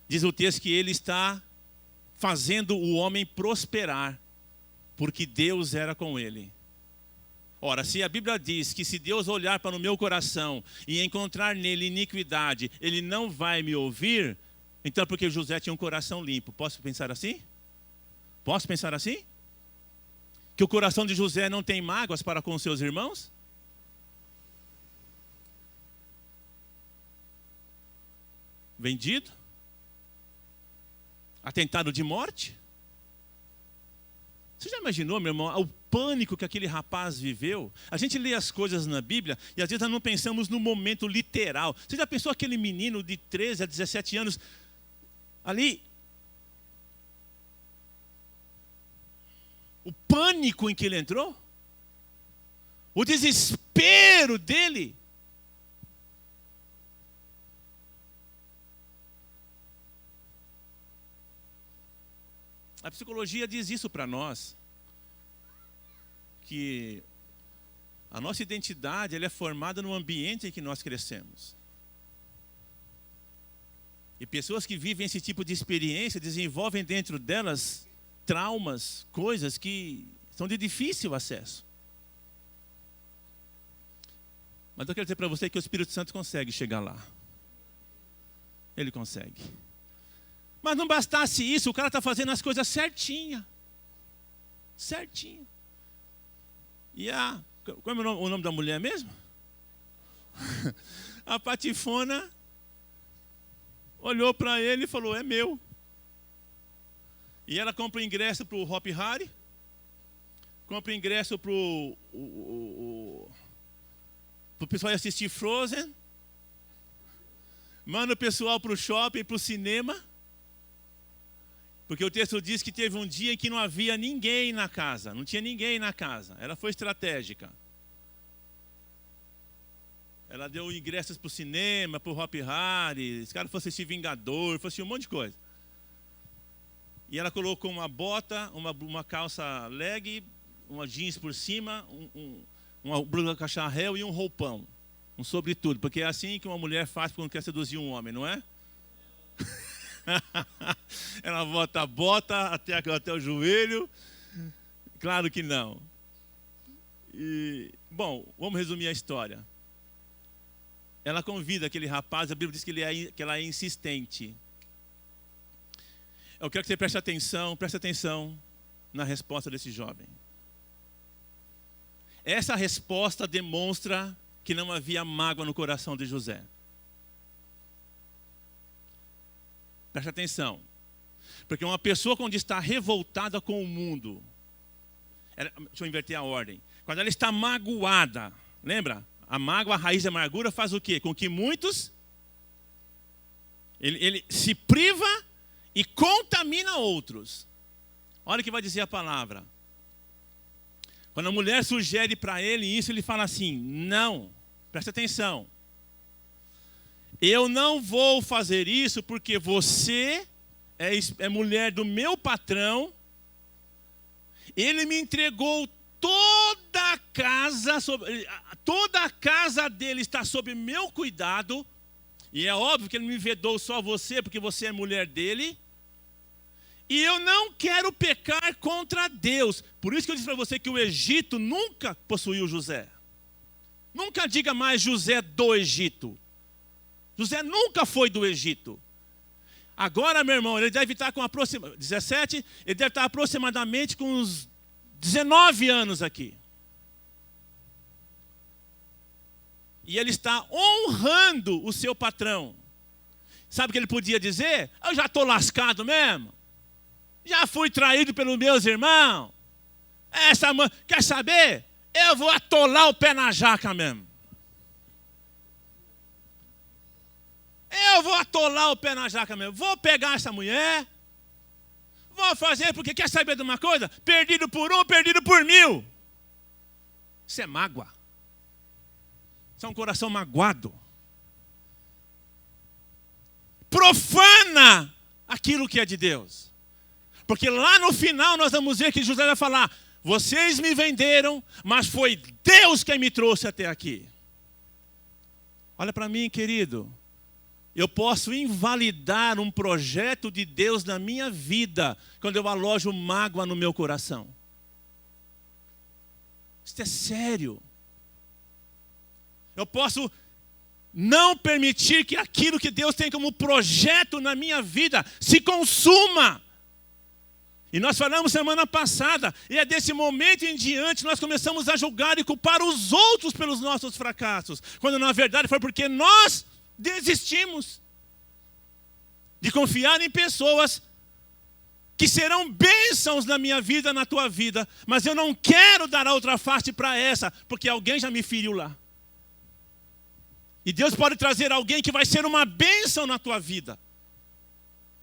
Diz o texto que ele está fazendo o homem prosperar, porque Deus era com ele. Ora, se a Bíblia diz que se Deus olhar para o meu coração e encontrar nele iniquidade, ele não vai me ouvir, então é porque José tinha um coração limpo. Posso pensar assim? Posso pensar assim? Que o coração de José não tem mágoas para com os seus irmãos? Vendido? atentado de morte. Você já imaginou, meu irmão, o pânico que aquele rapaz viveu? A gente lê as coisas na Bíblia e às vezes nós não pensamos no momento literal. Você já pensou aquele menino de 13 a 17 anos ali? O pânico em que ele entrou? O desespero dele? A psicologia diz isso para nós, que a nossa identidade ela é formada no ambiente em que nós crescemos. E pessoas que vivem esse tipo de experiência desenvolvem dentro delas traumas, coisas que são de difícil acesso. Mas eu quero dizer para você que o Espírito Santo consegue chegar lá. Ele consegue. Mas não bastasse isso, o cara está fazendo as coisas certinha. Certinho. E como é o nome da mulher mesmo? A Patifona olhou para ele e falou, é meu. E ela compra o ingresso para o Hopi Hari, compra o ingresso para o pessoal ir assistir Frozen, manda o pessoal para o shopping, para o cinema. Porque o texto diz que teve um dia em que não havia ninguém na casa. Não tinha ninguém na casa. Ela foi estratégica. Ela deu ingressos para o cinema, para o Hopi Hari. Esse cara foi assistir Vingador, foi assistir um monte de coisa. E ela colocou uma bota, uma calça leg, uma jeans por cima, uma blusa cacharel e um roupão. Um sobretudo. Porque é assim que uma mulher faz quando quer seduzir um homem, não é? Ela bota a bota até o joelho. Claro que não. Bom, vamos resumir a história. Ela convida aquele rapaz, a Bíblia diz que ela é insistente. Eu quero que você preste atenção na resposta desse jovem. Essa resposta demonstra que não havia mágoa no coração de José. Preste atenção. Porque uma pessoa quando está revoltada com o mundo, deixa eu inverter a ordem. Quando ela está magoada, lembra? A mágoa, a raiz da amargura faz o quê? Com que muitos, ele se priva e contamina outros. Olha o que vai dizer a palavra. Quando a mulher sugere para ele isso, ele fala assim, não, preste atenção. Eu não vou fazer isso porque você é mulher do meu patrão. Ele me entregou toda a casa dele está sob meu cuidado. E é óbvio que ele me vedou só você porque você é mulher dele. E eu não quero pecar contra Deus. Por isso que eu disse para você que o Egito nunca possuiu José. Nunca diga mais José do Egito. José nunca foi do Egito. Agora, meu irmão, ele deve estar com 17, ele deve estar aproximadamente com uns 19 anos aqui. E ele está honrando o seu patrão. Sabe o que ele podia dizer? Eu já estou lascado mesmo. Já fui traído pelos meus irmãos. Quer saber? Eu vou atolar o pé na jaca mesmo. Eu vou atolar o pé na jaca mesmo. Vou pegar essa mulher. Vou fazer porque quer saber de uma coisa? Perdido por um, perdido por mil. Isso é mágoa. Isso é um coração magoado. Profana aquilo que é de Deus. Porque lá no final nós vamos ver que José vai falar: vocês me venderam, mas foi Deus quem me trouxe até aqui. Olha para mim, querido. Eu posso invalidar um projeto de Deus na minha vida quando eu alojo mágoa no meu coração. Isso é sério. Eu posso não permitir que aquilo que Deus tem como projeto na minha vida se consuma. E nós falamos semana passada, e é desse momento em diante nós começamos a julgar e culpar os outros pelos nossos fracassos, quando na verdade foi porque nós desistimos de confiar em pessoas que serão bênçãos na minha vida, na tua vida, mas eu não quero dar a outra face para essa, porque alguém já me feriu lá. E Deus pode trazer alguém que vai ser uma bênção na tua vida,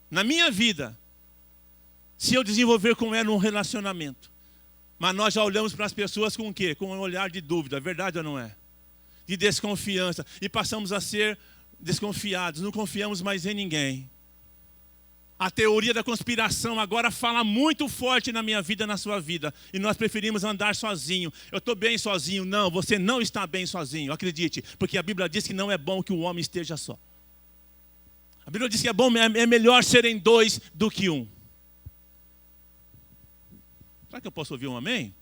na minha vida, se eu desenvolver com ela um relacionamento. Mas nós já olhamos para as pessoas com o quê? Com um olhar de dúvida, verdade ou não é? De desconfiança, e passamos a ser desconfiados, não confiamos mais em ninguém. A teoria da conspiração agora fala muito forte na minha vida, na sua vida. E nós preferimos andar sozinho. Eu estou bem sozinho. Não, você não está bem sozinho, acredite. Porque a Bíblia diz que não é bom que o homem esteja só. A Bíblia diz que é melhor serem dois do que um. Será que eu posso ouvir um amém?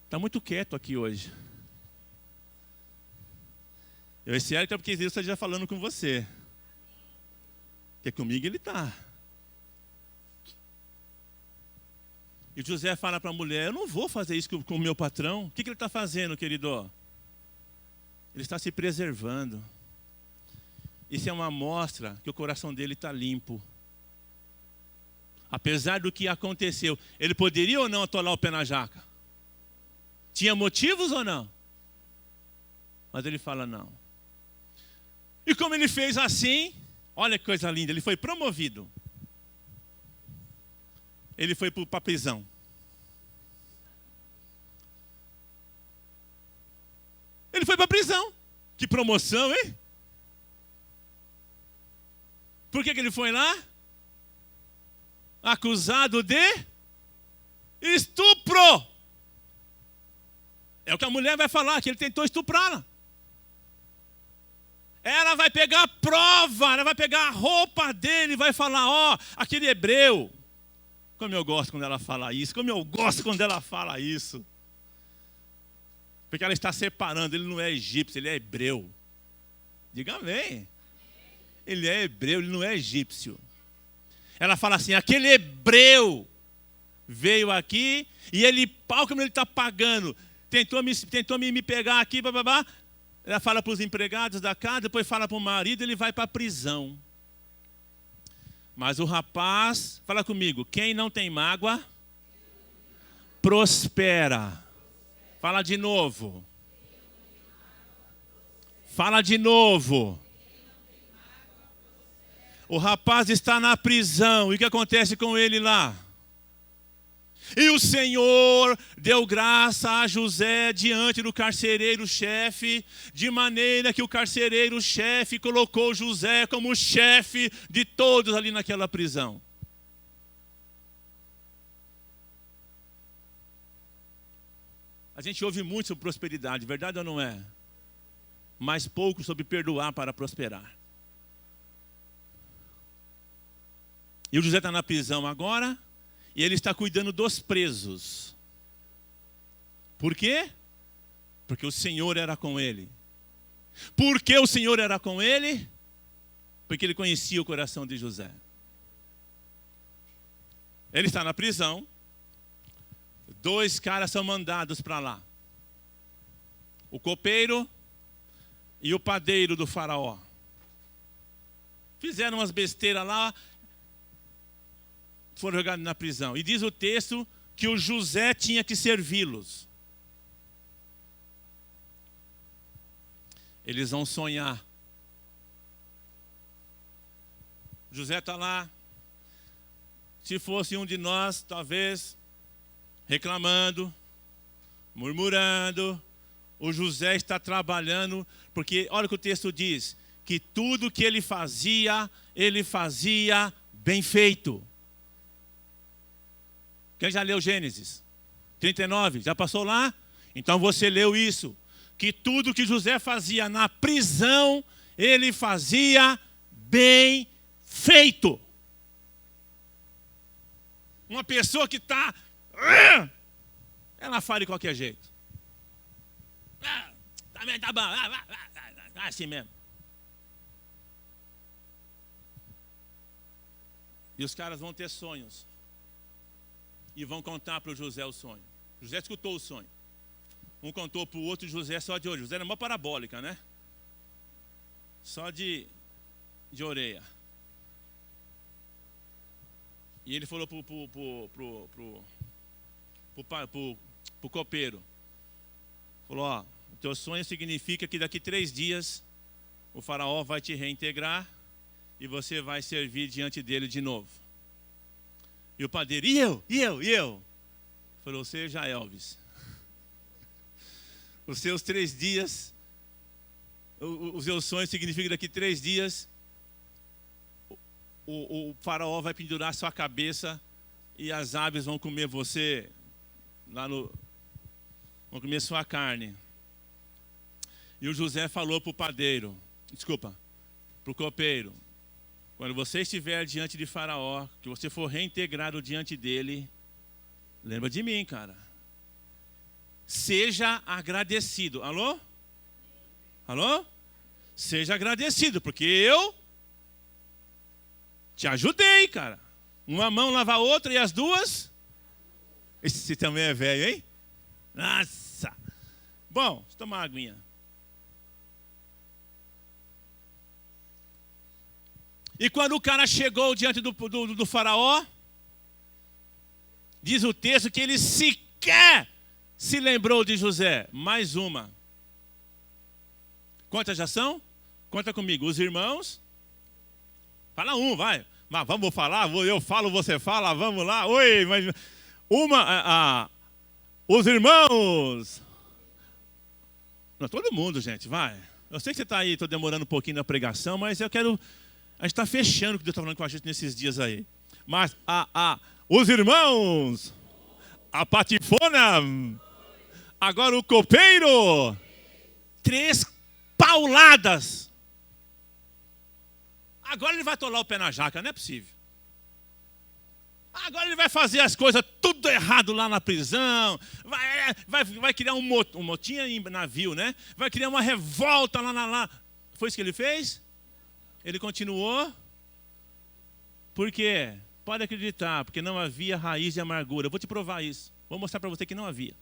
Está muito quieto aqui hoje. Esse é porque Deus está já falando com você. Porque comigo ele está. E José fala para a mulher, eu não vou fazer isso com o meu patrão. O que ele está fazendo, querido? Ele está se preservando. Isso é uma amostra que o coração dele está limpo. Apesar do que aconteceu, ele poderia ou não atolar o pé na jaca? Tinha motivos ou não? Mas ele fala não. E como ele fez assim, olha que coisa linda, ele foi promovido. Ele foi para a prisão. Ele foi para a prisão. Que promoção, hein? Por que ele foi lá? Acusado de estupro. É o que a mulher vai falar, que ele tentou estuprá-la. Ela vai pegar a prova, ela vai pegar a roupa dele e vai falar, ó, aquele hebreu. Como eu gosto quando ela fala isso, como eu gosto quando ela fala isso. Porque ela está separando, ele não é egípcio, ele é hebreu. Diga amém. Ele é hebreu, ele não é egípcio. Ela fala assim, aquele hebreu veio aqui e ele, pau como ele está pagando, tentou me pegar aqui, bababá. Ela fala para os empregados da casa, depois fala para o marido, ele vai para a prisão. Mas o rapaz, fala comigo, quem não tem mágoa, prospera. Fala de novo. Fala de novo. O rapaz está na prisão. E o que acontece com ele lá? E o Senhor deu graça a José diante do carcereiro-chefe, de maneira que o carcereiro-chefe colocou José como chefe de todos ali naquela prisão. A gente ouve muito sobre prosperidade, verdade ou não é? Mas pouco sobre perdoar para prosperar. E o José está na prisão agora, e ele está cuidando dos presos. Por quê? Porque o Senhor era com ele. Por que o Senhor era com ele? Porque ele conhecia o coração de José. Ele está na prisão. 2 caras são mandados para lá. O copeiro e o padeiro do faraó. Fizeram umas besteiras lá, foram jogados na prisão. E diz o texto que o José tinha que servi-los. Eles vão sonhar. José está lá. Se fosse um de nós, talvez, reclamando, murmurando. O José está trabalhando, porque olha o que o texto diz, que tudo que ele fazia bem feito. Quem já leu Gênesis 39? Já passou lá? Então você leu isso. Que tudo que José fazia na prisão, ele fazia bem feito. Uma pessoa que está... ela fala de qualquer jeito. Também tá bom. Assim mesmo. E os caras vão ter sonhos. E vão contar para o José o sonho. José escutou o sonho. Um contou para o outro, José só de olho. José era uma parabólica, né? Só de orelha. E ele falou pro copeiro. Falou, ó, o teu sonho significa que daqui 3 dias o faraó vai te reintegrar e você vai servir diante dele de novo. E o padeiro, e eu? Falou, seja Elvis. Os seus 3 dias, o seu sonho significa que daqui 3 dias o faraó vai pendurar sua cabeça e as aves vão comer você vão comer sua carne. E o José falou para o copeiro, quando você estiver diante de Faraó, que você for reintegrado diante dele, lembra de mim, cara. Seja agradecido. Alô? Alô? Seja agradecido, porque eu te ajudei, cara. Uma mão lava a outra e as duas. Esse também é velho, hein? Nossa! Bom, deixa eu tomar uma aguinha. E quando o cara chegou diante do faraó, diz o texto que ele sequer se lembrou de José. Mais uma. Quantas já são? Conta comigo. Os irmãos. Fala um, vai. Mas vamos falar, eu falo, você fala, vamos lá. Oi, mas os irmãos. Não, todo mundo, gente, vai. Eu sei que você está aí, estou demorando um pouquinho na pregação, mas eu quero. A gente está fechando o que Deus está falando com a gente nesses dias aí. Mas os irmãos, a patifona, agora o copeiro, 3 pauladas. Agora ele vai tolar o pé na jaca, não é possível. Agora ele vai fazer as coisas tudo errado lá na prisão. Vai criar um motim em navio, né? Vai criar uma revolta lá. Foi isso que ele fez? Ele continuou. Por quê? Pode acreditar, porque não havia raiz de amargura. Eu vou te provar isso. Vou mostrar para você que não havia.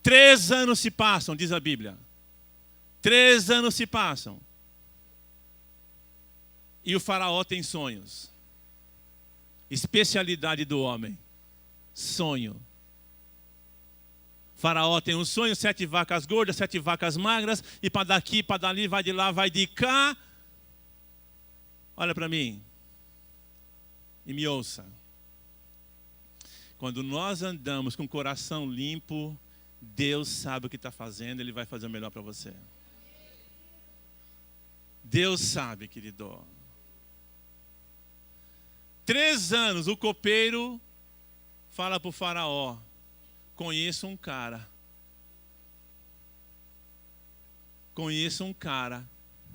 3 anos se passam, diz a Bíblia. 3 anos se passam. E o faraó tem sonhos. Especialidade do homem. Sonho. O faraó tem um sonho, 7 vacas gordas, 7 vacas magras, e para daqui, para dali, vai de lá, vai de cá. Olha para mim. E me ouça. Quando nós andamos com o coração limpo, Deus sabe o que está fazendo, Ele vai fazer o melhor para você. Deus sabe, querido. 3 anos, o copeiro fala para o faraó, conheço um cara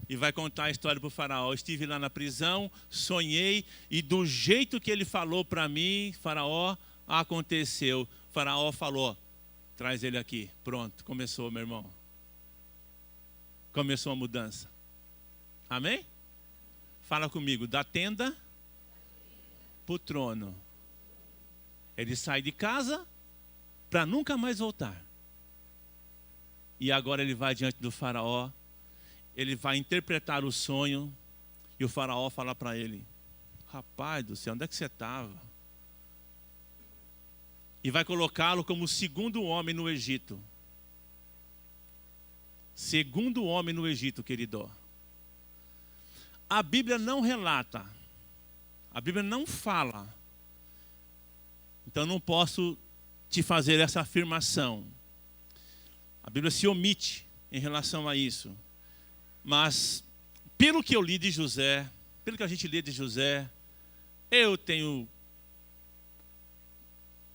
e vai contar a história para o faraó. Estive lá na prisão, sonhei e do jeito que ele falou para mim, faraó, aconteceu. O faraó falou, traz ele aqui. Pronto, começou, meu irmão. Começou a mudança. Amém? Fala comigo, da tenda para o trono. Ele sai de casa para nunca mais voltar. E agora ele vai diante do faraó. Ele vai interpretar o sonho. E o faraó fala para ele, rapaz do céu, onde é que você estava? E vai colocá-lo como o 2º homem no Egito. 2º homem no Egito, querido. A Bíblia não relata. A Bíblia não fala. Então não posso te fazer essa afirmação. A Bíblia se omite em relação a isso. Mas, pelo que eu li de José, pelo que a gente lê de José, eu tenho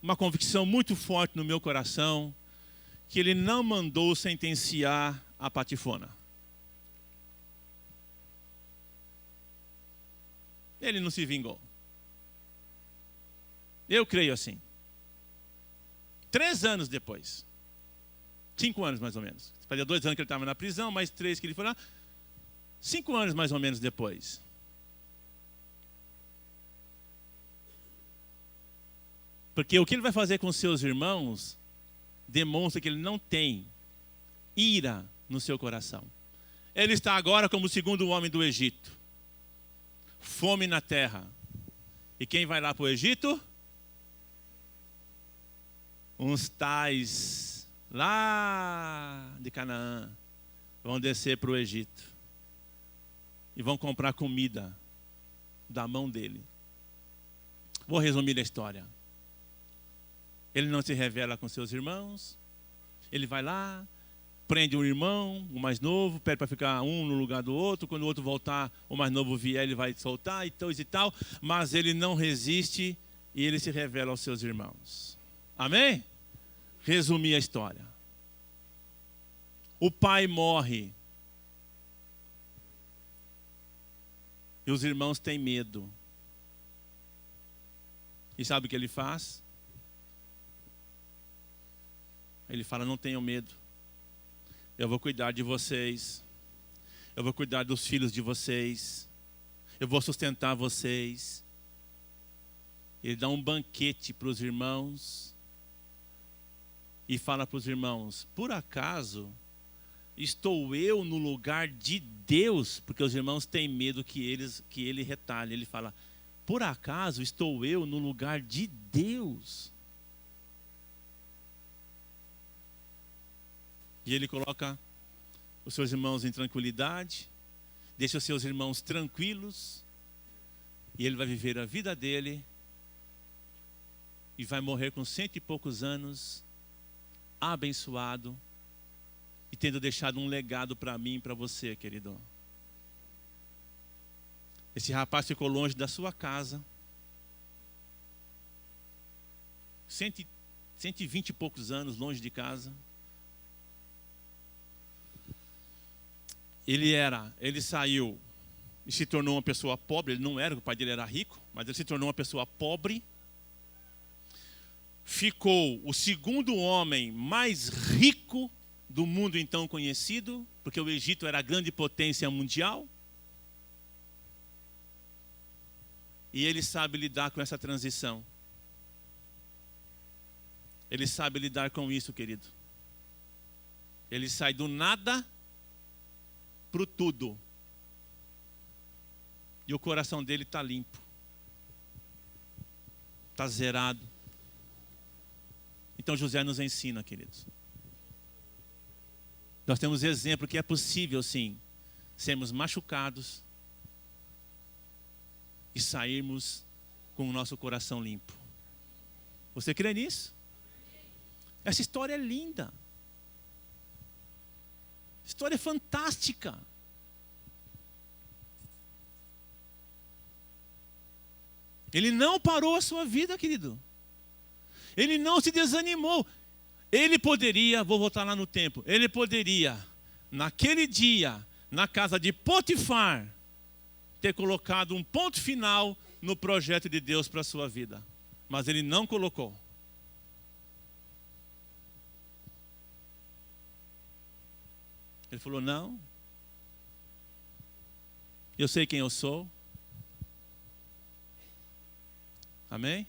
uma convicção muito forte no meu coração que ele não mandou sentenciar a patifona. Ele não se vingou. Eu creio assim. 3 anos depois. 5 anos mais ou menos. Fazia 2 anos que ele estava na prisão, mais 3 que ele foi lá. 5 anos mais ou menos depois. Porque o que ele vai fazer com seus irmãos demonstra que ele não tem ira no seu coração. Ele está agora como o 2º homem do Egito. Fome na terra. E quem vai lá para o Egito? Uns tais lá de Canaã vão descer para o Egito e vão comprar comida da mão dele. Vou resumir a história. Ele não se revela com seus irmãos. Ele vai lá, prende um irmão, o mais novo, pede para ficar um no lugar do outro. Quando o outro voltar, o mais novo vier, ele vai soltar e tal. Mas ele não resiste e ele se revela aos seus irmãos. Amém? Resumir a história. O pai morre. E os irmãos têm medo. E sabe o que ele faz? Ele fala: não tenham medo. Eu vou cuidar de vocês. Eu vou cuidar dos filhos de vocês. Eu vou sustentar vocês. Ele dá um banquete para os irmãos. E fala para os irmãos: por acaso estou eu no lugar de Deus? Porque os irmãos têm medo que ele retalhe. Ele fala: por acaso estou eu no lugar de Deus? E ele coloca os seus irmãos em tranquilidade, deixa os seus irmãos tranquilos, e ele vai viver a vida dele, e vai morrer com 100 e poucos anos, abençoado, e tendo deixado um legado para mim e para você, querido. Esse rapaz ficou longe da sua casa, 120 e poucos anos longe de casa. Ele saiu e se tornou uma pessoa pobre. Ele não era, o pai dele era rico, mas ele se tornou uma pessoa pobre. Ficou o segundo homem mais rico do mundo então conhecido, porque o Egito era a grande potência mundial. E ele sabe lidar com essa transição. Ele sabe lidar com isso, querido. Ele sai do nada para o tudo. E o coração dele está limpo. Está zerado. Então José nos ensina, queridos. Nós temos exemplo que é possível, sim, sermos machucados e sairmos com o nosso coração limpo. Você crê nisso? Essa história é linda. História fantástica. Ele não parou a sua vida, querido. Ele não se desanimou. Ele poderia, vou voltar lá no tempo, ele poderia, naquele dia, na casa de Potifar, ter colocado um ponto final no projeto de Deus para a sua vida. Mas ele não colocou. Ele falou: não, eu sei quem eu sou. Amém?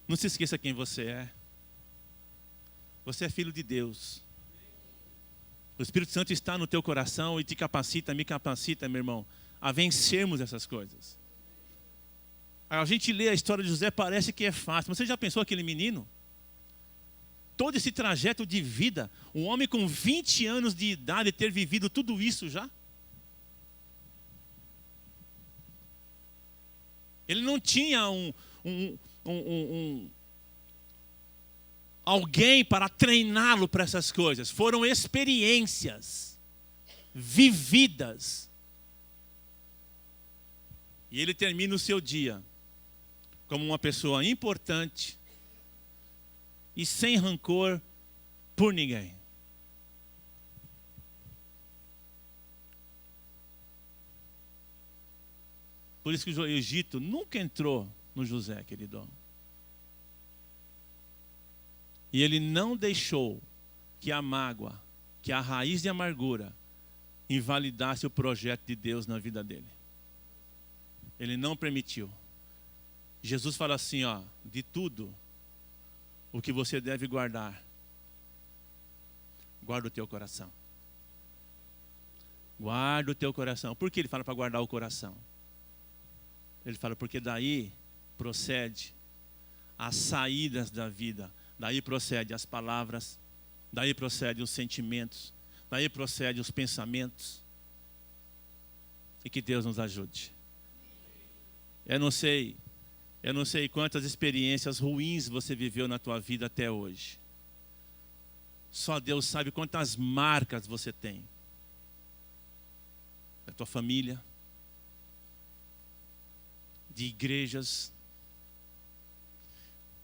Não se esqueça quem você é. Você é filho de Deus. O Espírito Santo está no teu coração e te capacita, me capacita, meu irmão, a vencermos essas coisas. A gente lê a história de José, parece que é fácil. Mas você já pensou aquele menino? Todo esse trajeto de vida, um homem com 20 anos de idade ter vivido tudo isso já? Ele não tinha alguém para treiná-lo para essas coisas. Foram experiências vividas. E ele termina o seu dia como uma pessoa importante e sem rancor por ninguém. Por isso que o Egito nunca entrou no José, querido. E ele não deixou que a mágoa, que a raiz de amargura, invalidasse o projeto de Deus na vida dele. Ele não permitiu. Jesus fala assim, ó, de tudo o que você deve guardar, guarda o teu coração. Guarda o teu coração. Por que ele fala para guardar o coração? Ele fala porque daí procede as saídas da vida. Daí procede as palavras, daí procede os sentimentos, daí procede os pensamentos. E que Deus nos ajude. Eu não sei quantas experiências ruins você viveu na tua vida até hoje. Só Deus sabe quantas marcas você tem. Da tua família, de igrejas,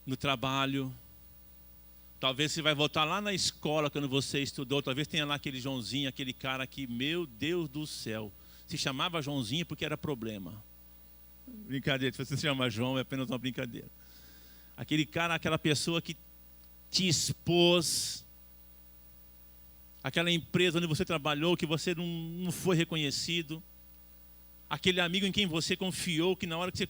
no trabalho. Talvez você vai voltar lá na escola quando você estudou. Talvez tenha lá aquele Joãozinho, aquele cara que, meu Deus do céu, se chamava Joãozinho porque era problema. Brincadeira, se você se chama João é apenas uma brincadeira. Aquele cara, aquela pessoa que te expôs. Aquela empresa onde você trabalhou que você não foi reconhecido. Aquele amigo em quem você confiou que na hora que você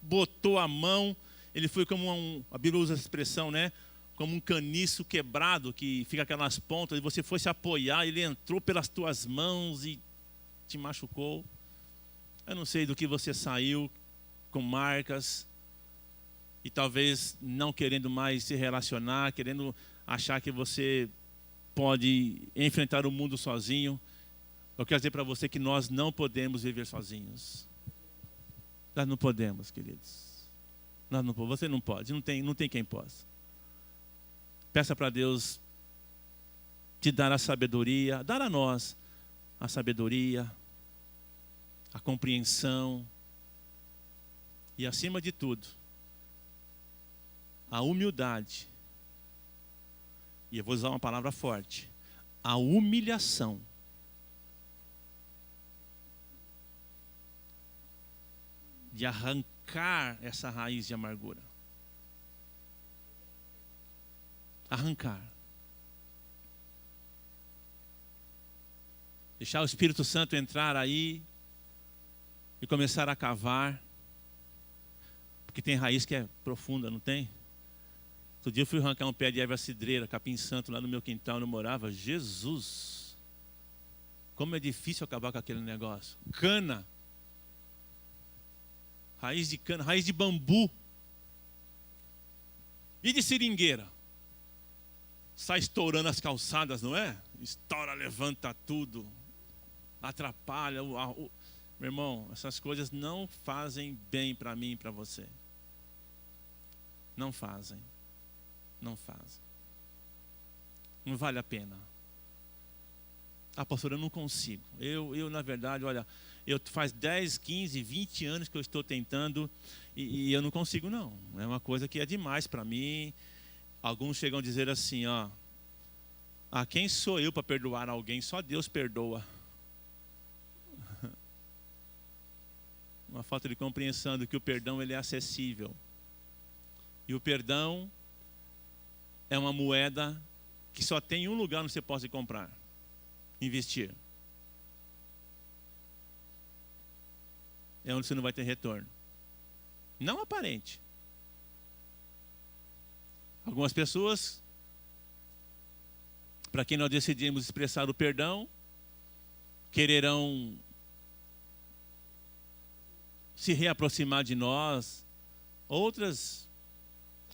botou a mão, ele foi como a Bíblia usa essa expressão, né? Como um caniço quebrado que fica aquelas pontas e você foi se apoiar, ele entrou pelas tuas mãos e te machucou. Eu não sei do que você saiu com marcas e talvez não querendo mais se relacionar, querendo achar que você pode enfrentar o mundo sozinho. Eu quero dizer para você que nós não podemos viver sozinhos. Nós não podemos, queridos. Você não pode, não tem quem possa. Peça para Deus te dar a sabedoria, dar a nós a sabedoria, a compreensão e, acima de tudo, a humildade. E eu vou usar uma palavra forte. A humilhação. De arrancar essa raiz de amargura. Arrancar. Deixar o Espírito Santo entrar aí e começar a cavar. Porque tem raiz que é profunda, não tem? Outro dia eu fui arrancar um pé de erva cidreira, capim santo, lá no meu quintal, onde eu morava. Jesus! Como é difícil acabar com aquele negócio. Cana. Raiz de cana, raiz de bambu. E de seringueira. Sai estourando as calçadas, não é? Estoura, levanta tudo. Atrapalha. Meu irmão, essas coisas não fazem bem para mim e para você. Não fazem. Não fazem. Não vale a pena. Ah, pastor, eu não consigo. Eu na verdade, olha, faz 10, 15, 20 anos que eu estou tentando e eu não consigo não. É uma coisa que é demais para mim. Alguns chegam a dizer assim, ó, quem sou eu para perdoar alguém? Só Deus perdoa. Uma falta de compreensão de que o perdão ele é acessível. E o perdão é uma moeda que só tem um lugar onde você pode comprar. Investir. É onde você não vai ter retorno. Não aparente. Algumas pessoas, para quem nós decidimos expressar o perdão, quererão se reaproximar de nós. Outras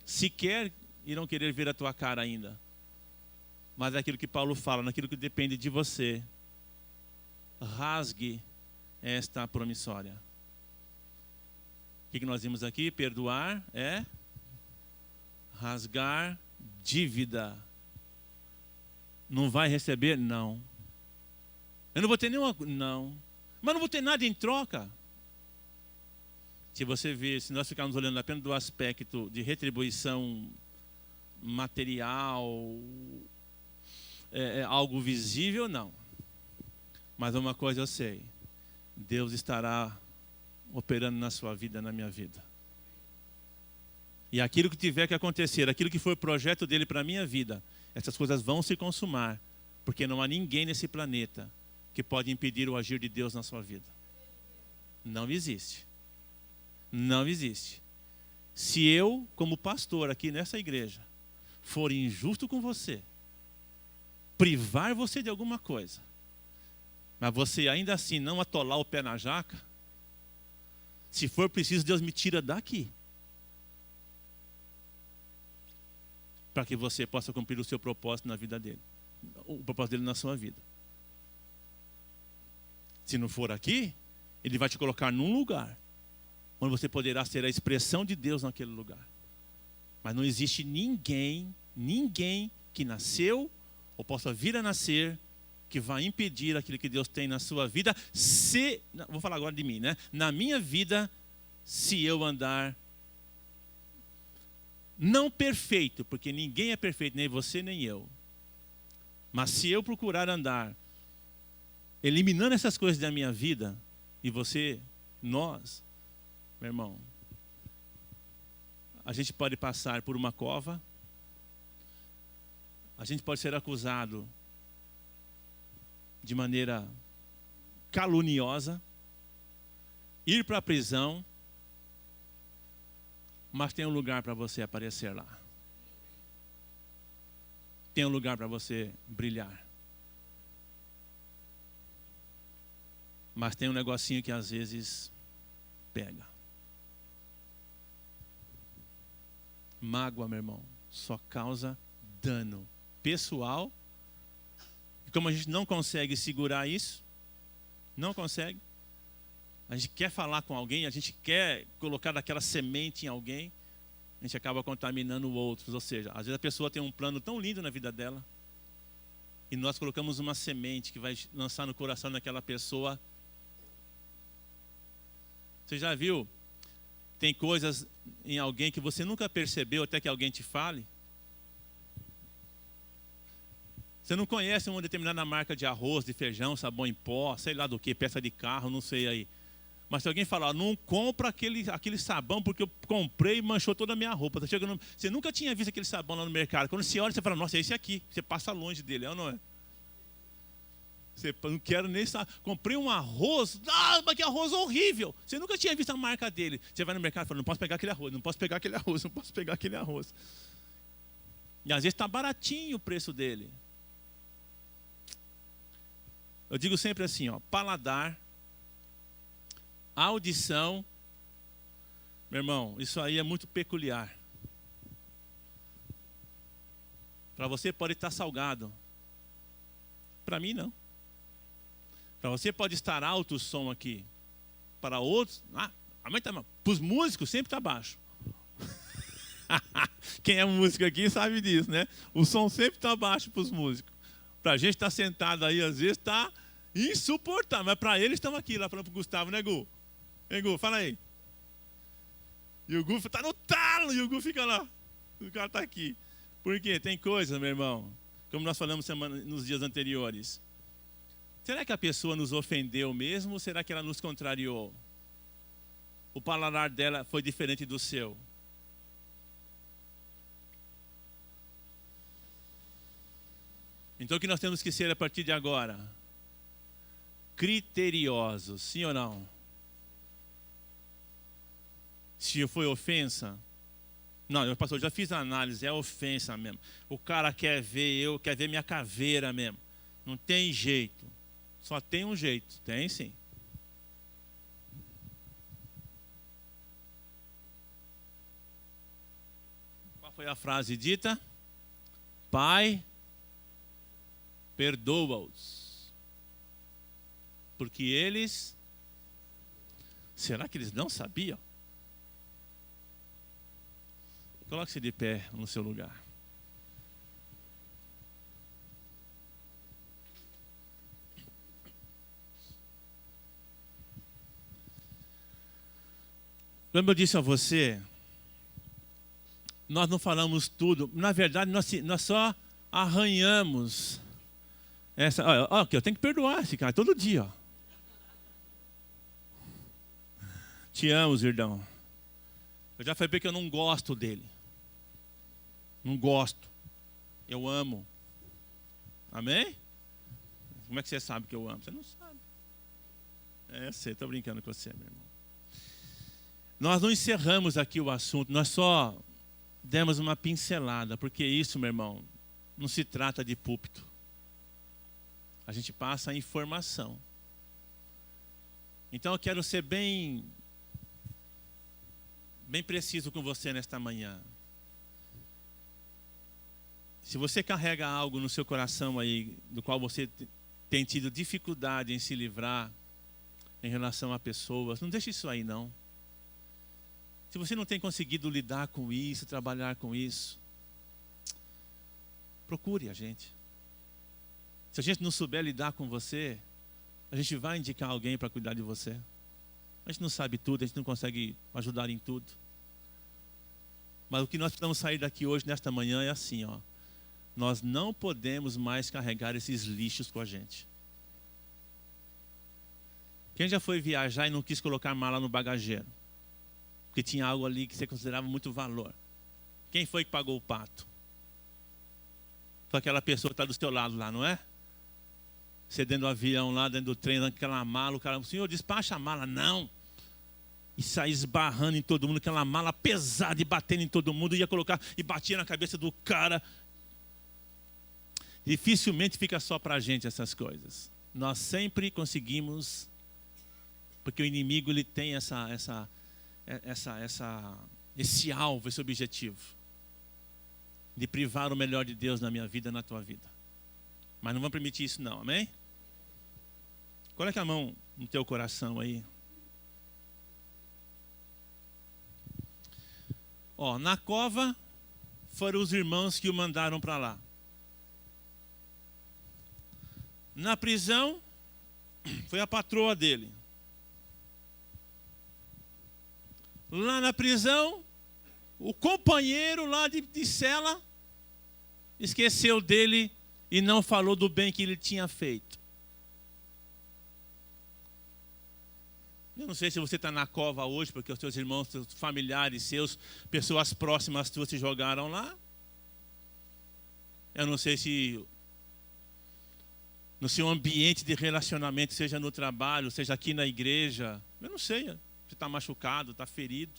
sequer irão querer ver a tua cara ainda. Mas é aquilo que Paulo fala, naquilo que depende de você. Rasgue esta promissória. O que nós vimos aqui? Perdoar é rasgar dívida. Não vai receber? Não. Eu não vou ter nenhuma... Não. Mas não vou ter nada em troca. Se você ver, se nós ficarmos olhando apenas do aspecto de retribuição material, algo visível, não. Mas uma coisa eu sei. Deus estará operando na sua vida, na minha vida. E aquilo que tiver que acontecer, aquilo que for o projeto dele para a minha vida, essas coisas vão se consumar. Porque não há ninguém nesse planeta que pode impedir o agir de Deus na sua vida. Não existe. Não existe. Se eu, como pastor aqui nessa igreja, for injusto com você, privar você de alguma coisa, mas você ainda assim não atolar o pé na jaca, se for preciso, Deus me tira daqui. para que você possa cumprir o seu propósito na vida dele. O propósito dele na sua vida. Se não for aqui, ele vai te colocar num lugar onde você poderá ser a expressão de Deus naquele lugar. Mas não existe ninguém que nasceu ou possa vir a nascer que vai impedir aquilo que Deus tem na sua vida, vou falar agora de mim, né? Na minha vida, se eu andar não perfeito, porque ninguém é perfeito, nem você nem eu. Mas se eu procurar andar eliminando essas coisas da minha vida, e você, nós, meu irmão, a gente pode passar por uma cova, a gente pode ser acusado de maneira caluniosa, ir para a prisão, mas tem um lugar para você aparecer lá. Tem um lugar para você brilhar. Mas tem um negocinho que às vezes pega. Mágoa, meu irmão, só causa dano pessoal. E como a gente não consegue segurar isso, não consegue. A gente quer falar com alguém, a gente quer colocar aquela semente em alguém, a gente acaba contaminando outros. Ou seja, às vezes a pessoa tem um plano tão lindo na vida dela, e nós colocamos uma semente que vai lançar no coração daquela pessoa. Você já viu? Tem coisas em alguém que você nunca percebeu até que alguém te fale. Você não conhece uma determinada marca de arroz, de feijão, sabão em pó, sei lá do que, peça de carro, não sei aí. Mas se alguém falar, não compra aquele sabão porque eu comprei e manchou toda a minha roupa. Você nunca tinha visto aquele sabão lá no mercado. Quando você olha, você fala, nossa, é esse aqui. Você passa longe dele, é ou não é? Você não quero nem saber. Comprei um arroz, mas que arroz horrível. Você nunca tinha visto a marca dele. Você vai no mercado e fala, não posso pegar aquele arroz, não posso pegar aquele arroz, não posso pegar aquele arroz. E às vezes está baratinho o preço dele. Eu digo sempre assim, ó, paladar, audição, meu irmão, isso aí é muito peculiar. Para você pode estar salgado. Para mim não. Para você pode estar alto o som aqui. Para outros, para os músicos sempre está baixo. Quem é músico aqui sabe disso, né? O som sempre está baixo para os músicos. Para a gente estar sentado aí, às vezes está insuportável. Mas para eles estamos aqui, lá falando para o Gustavo, né, Gu? Hein, Gu? Fala aí. E o Gu está no talo, e o Gu fica lá. O cara está aqui. Por quê? Tem coisa, meu irmão, como nós falamos nos dias anteriores. Será que a pessoa nos ofendeu mesmo ou será que ela nos contrariou? O paladar dela foi diferente do seu. Então o que nós temos que ser a partir de agora? Criteriosos, sim ou não? Se foi ofensa, não, pastor, eu já fiz a análise, é ofensa mesmo. O cara quer ver minha caveira mesmo. Não tem jeito. Só tem um jeito, tem sim. Qual foi a frase dita? Pai, perdoa-os, porque eles, será que eles não sabiam? Coloque-se de pé no seu lugar. Como eu disse a você, nós não falamos tudo. Na verdade, nós só arranhamos essa. Olha, eu tenho que perdoar esse cara todo dia. Ó. Te amo, Zirdão. Eu já falei que eu não gosto dele. Não gosto. Eu amo. Amém? Como é que você sabe que eu amo? Você não sabe. Você está brincando com você, meu irmão. Nós não encerramos aqui o assunto, nós só demos uma pincelada, porque isso, meu irmão, não se trata de púlpito. A gente passa a informação. Então eu quero ser bem preciso com você nesta manhã. se você carrega algo no seu coração aí, do qual você tem tido dificuldade em se livrar em relação a pessoas, não deixe isso aí não. Se você não tem conseguido lidar com isso, trabalhar com isso, procure a gente. Se a gente não souber lidar com você, a gente vai indicar alguém para cuidar de você. A gente não sabe tudo, a gente não consegue ajudar em tudo. Mas o que nós precisamos sair daqui hoje, nesta manhã, é assim, ó. Nós não podemos mais carregar esses lixos com a gente. Quem já foi viajar e não quis colocar mala no bagageiro? Porque tinha algo ali que você considerava muito valor. Quem foi que pagou o pato? Foi aquela pessoa que está do seu lado lá, não é? Você dentro do avião lá, dentro do trem, aquela mala, o cara, senhor, despacha a mala. Não. E sair esbarrando em todo mundo, aquela mala pesada e batendo em todo mundo, ia colocar e batia na cabeça do cara. Dificilmente fica só para a gente essas coisas. Nós sempre conseguimos, porque o inimigo ele tem esse alvo, esse objetivo, de privar o melhor de Deus na minha vida, na tua vida. Mas não vamos permitir isso não, amém? Coloque a mão no teu coração aí. Ó, na cova foram os irmãos que o mandaram para lá. Na prisão foi a patroa dele. Lá na prisão, o companheiro lá de cela esqueceu dele e não falou do bem que ele tinha feito. Eu não sei se você está na cova hoje, porque os seus irmãos, seus familiares, pessoas próximas tuas se jogaram lá. Eu não sei se no seu ambiente de relacionamento, seja no trabalho, seja aqui na igreja, eu não sei, você está machucado, está ferido,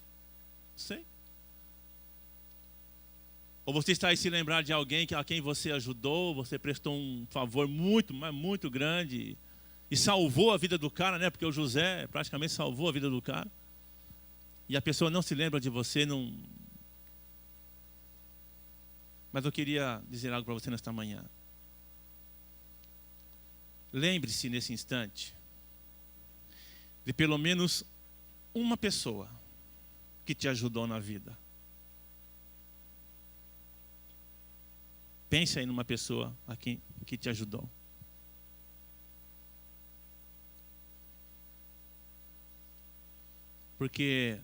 não sei. Ou você está aí se lembrar de alguém a quem você ajudou, você prestou um favor muito, mas muito grande, e salvou a vida do cara, né? Porque o José praticamente salvou a vida do cara. E a pessoa não se lembra de você, não. Mas eu queria dizer algo para você nesta manhã. Lembre-se nesse instante de pelo menos uma pessoa que te ajudou na vida. Pense aí numa pessoa aqui que te ajudou. Porque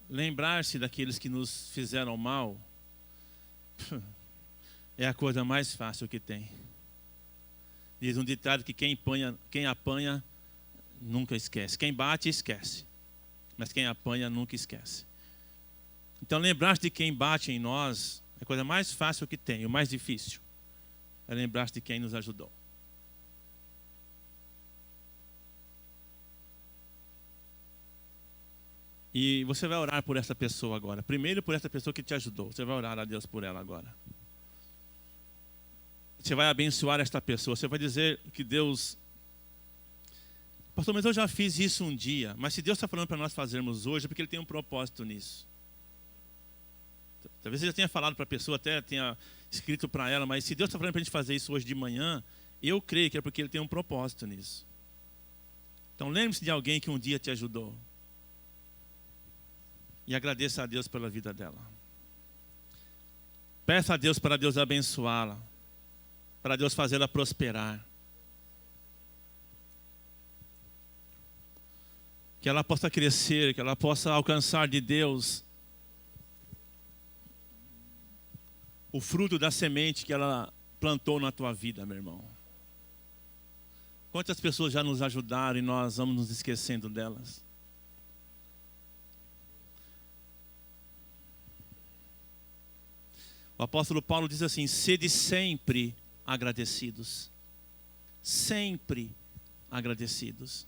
lembrar-se daqueles que nos fizeram mal é a coisa mais fácil que tem. Diz um ditado que quem apanha nunca esquece. Quem bate, esquece. Mas quem apanha nunca esquece. Então lembrar-se de quem bate em nós é a coisa mais fácil que tem. O mais difícil é lembrar-se de quem nos ajudou. E você vai orar por essa pessoa agora. Primeiro por essa pessoa que te ajudou. Você vai orar a Deus por ela agora. Você vai abençoar esta pessoa. Você vai dizer que Deus... Pastor, mas eu já fiz isso um dia. Mas se Deus está falando para nós fazermos hoje, é porque Ele tem um propósito nisso. Talvez você já tenha falado para a pessoa, até tenha escrito para ela, mas se Deus está falando para a gente fazer isso hoje de manhã, eu creio que é porque Ele tem um propósito nisso. Então lembre-se de alguém que um dia te ajudou. E agradeça a Deus pela vida dela. Peça a Deus para Deus abençoá-la. Para Deus fazê-la prosperar. Que ela possa crescer, que ela possa alcançar de Deus o fruto da semente que ela plantou na tua vida, meu irmão. Quantas pessoas já nos ajudaram e nós vamos nos esquecendo delas? O apóstolo Paulo diz assim: sede sempre agradecidos. Sempre agradecidos.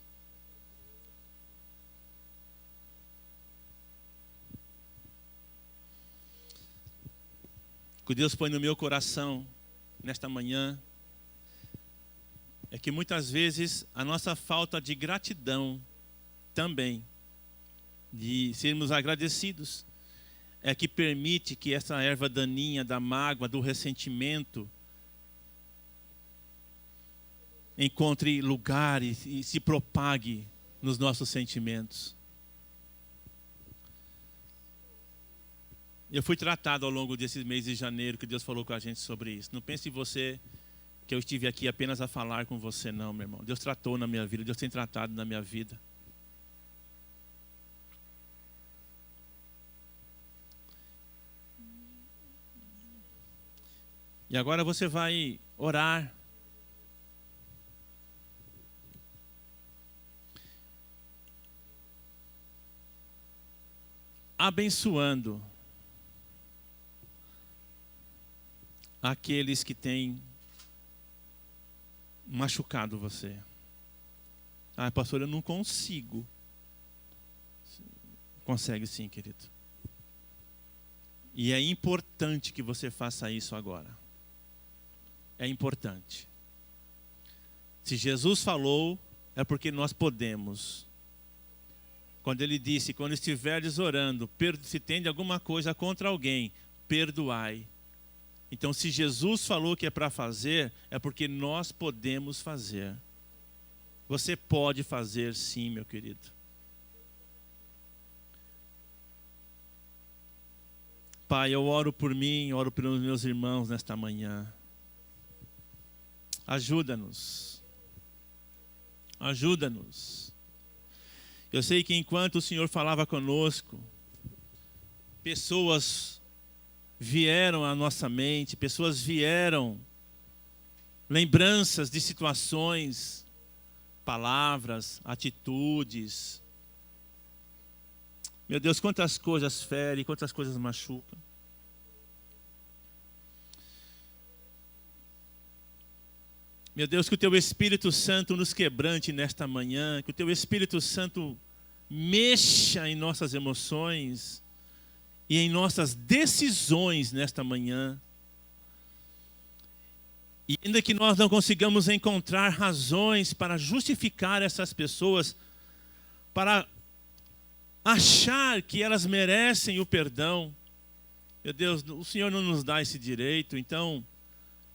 O que Deus põe no meu coração nesta manhã é que muitas vezes a nossa falta de gratidão também, de sermos agradecidos, é que permite que essa erva daninha da mágoa, do ressentimento, encontre lugar e se propague nos nossos sentimentos. Eu fui tratado ao longo desses meses de janeiro, que Deus falou com a gente sobre isso. Não pense em você que eu estive aqui apenas a falar com você, não, meu irmão. Deus tratou na minha vida, Deus tem tratado na minha vida. E agora você vai orar. Abençoando aqueles que têm machucado você. Ah, pastor, eu não consigo. Consegue sim, querido. E é importante que você faça isso agora. É importante. Se Jesus falou, é porque nós podemos. Quando ele disse, quando estiveres orando, se tende alguma coisa contra alguém, perdoai. Então, se Jesus falou que é para fazer, é porque nós podemos fazer. Você pode fazer sim, meu querido. Pai, eu oro por mim, oro pelos meus irmãos nesta manhã. Ajuda-nos. Ajuda-nos. Eu sei que enquanto o Senhor falava conosco, pessoas vieram à nossa mente, pessoas vieram, lembranças de situações, palavras, atitudes. Meu Deus, quantas coisas ferem, quantas coisas machucam. Meu Deus, que o Teu Espírito Santo nos quebrante nesta manhã, que o Teu Espírito Santo mexa em nossas emoções e em nossas decisões nesta manhã. E ainda que nós não consigamos encontrar razões para justificar essas pessoas, para achar que elas merecem o perdão, meu Deus, o Senhor não nos dá esse direito, então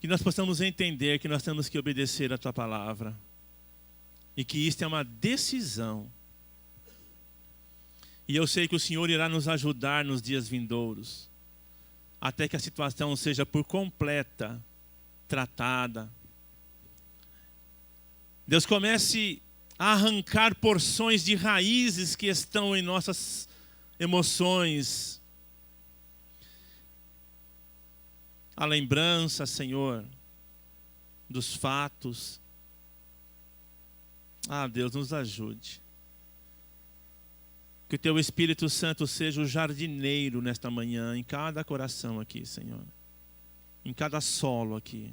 que nós possamos entender que nós temos que obedecer a Tua palavra. E que isto é uma decisão. E eu sei que o Senhor irá nos ajudar nos dias vindouros. Até que a situação seja por completa tratada. Deus comece a arrancar porções de raízes que estão em nossas emoções. A lembrança, Senhor, dos fatos. Ah, Deus, nos ajude. Que o Teu Espírito Santo seja o jardineiro nesta manhã, em cada coração aqui, Senhor. Em cada solo aqui.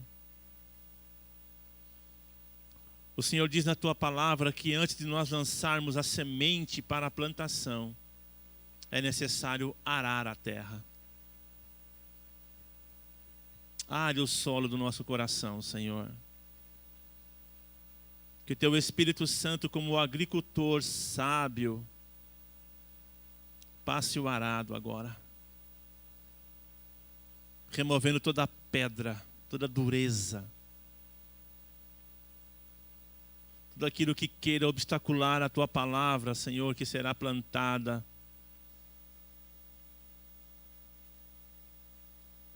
O Senhor diz na Tua palavra que antes de nós lançarmos a semente para a plantação, é necessário arar a terra. Are o solo do nosso coração, Senhor. Que o Teu Espírito Santo, como o agricultor sábio, passe o arado agora. Removendo toda a pedra, toda a dureza. Tudo aquilo que queira obstacular a Tua palavra, Senhor, que será plantada.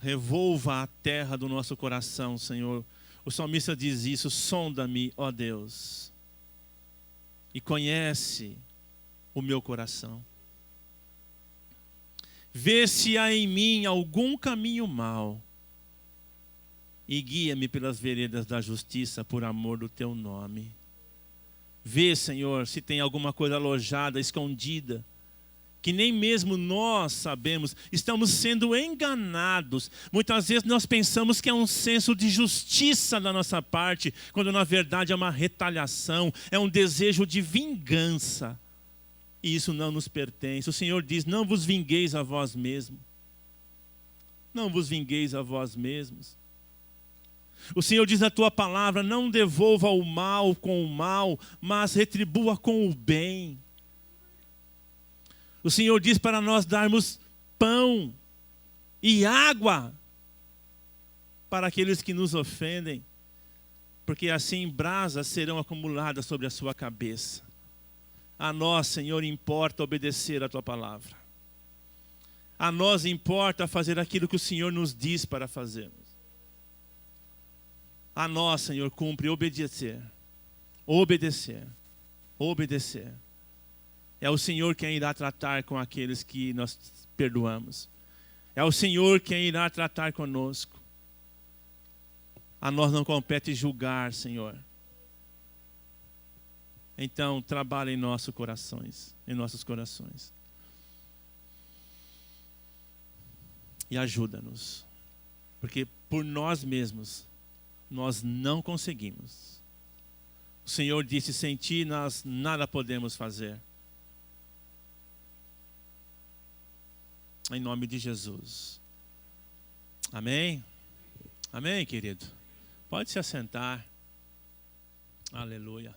Revolva a terra do nosso coração, Senhor. O salmista diz isso: sonda-me, ó Deus, e conhece o meu coração. Vê se há em mim algum caminho mau e guia-me pelas veredas da justiça por amor do Teu nome. Vê, Senhor, se tem alguma coisa alojada, escondida, que nem mesmo nós sabemos, estamos sendo enganados. Muitas vezes nós pensamos que é um senso de justiça da nossa parte, quando na verdade é uma retaliação, é um desejo de vingança. E isso não nos pertence. O Senhor diz: não vos vingueis a vós mesmos. Não vos vingueis a vós mesmos. O Senhor diz na Tua palavra: não devolva o mal com o mal, mas retribua com o bem. O Senhor diz para nós darmos pão e água para aqueles que nos ofendem, porque assim brasas serão acumuladas sobre a sua cabeça. A nós, Senhor, importa obedecer a tua palavra. A nós importa fazer aquilo que o Senhor nos diz para fazermos. A nós, Senhor, cumpre obedecer. Obedecer. Obedecer. É o Senhor quem irá tratar com aqueles que nós perdoamos. É o Senhor quem irá tratar conosco. A nós não compete julgar, Senhor. Então, trabalha em nossos corações. E ajuda-nos. Porque por nós mesmos, nós não conseguimos. O Senhor disse, sem ti nós nada podemos fazer. Em nome de Jesus. Amém? Amém, querido? Pode se assentar. Aleluia.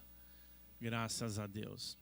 Graças a Deus.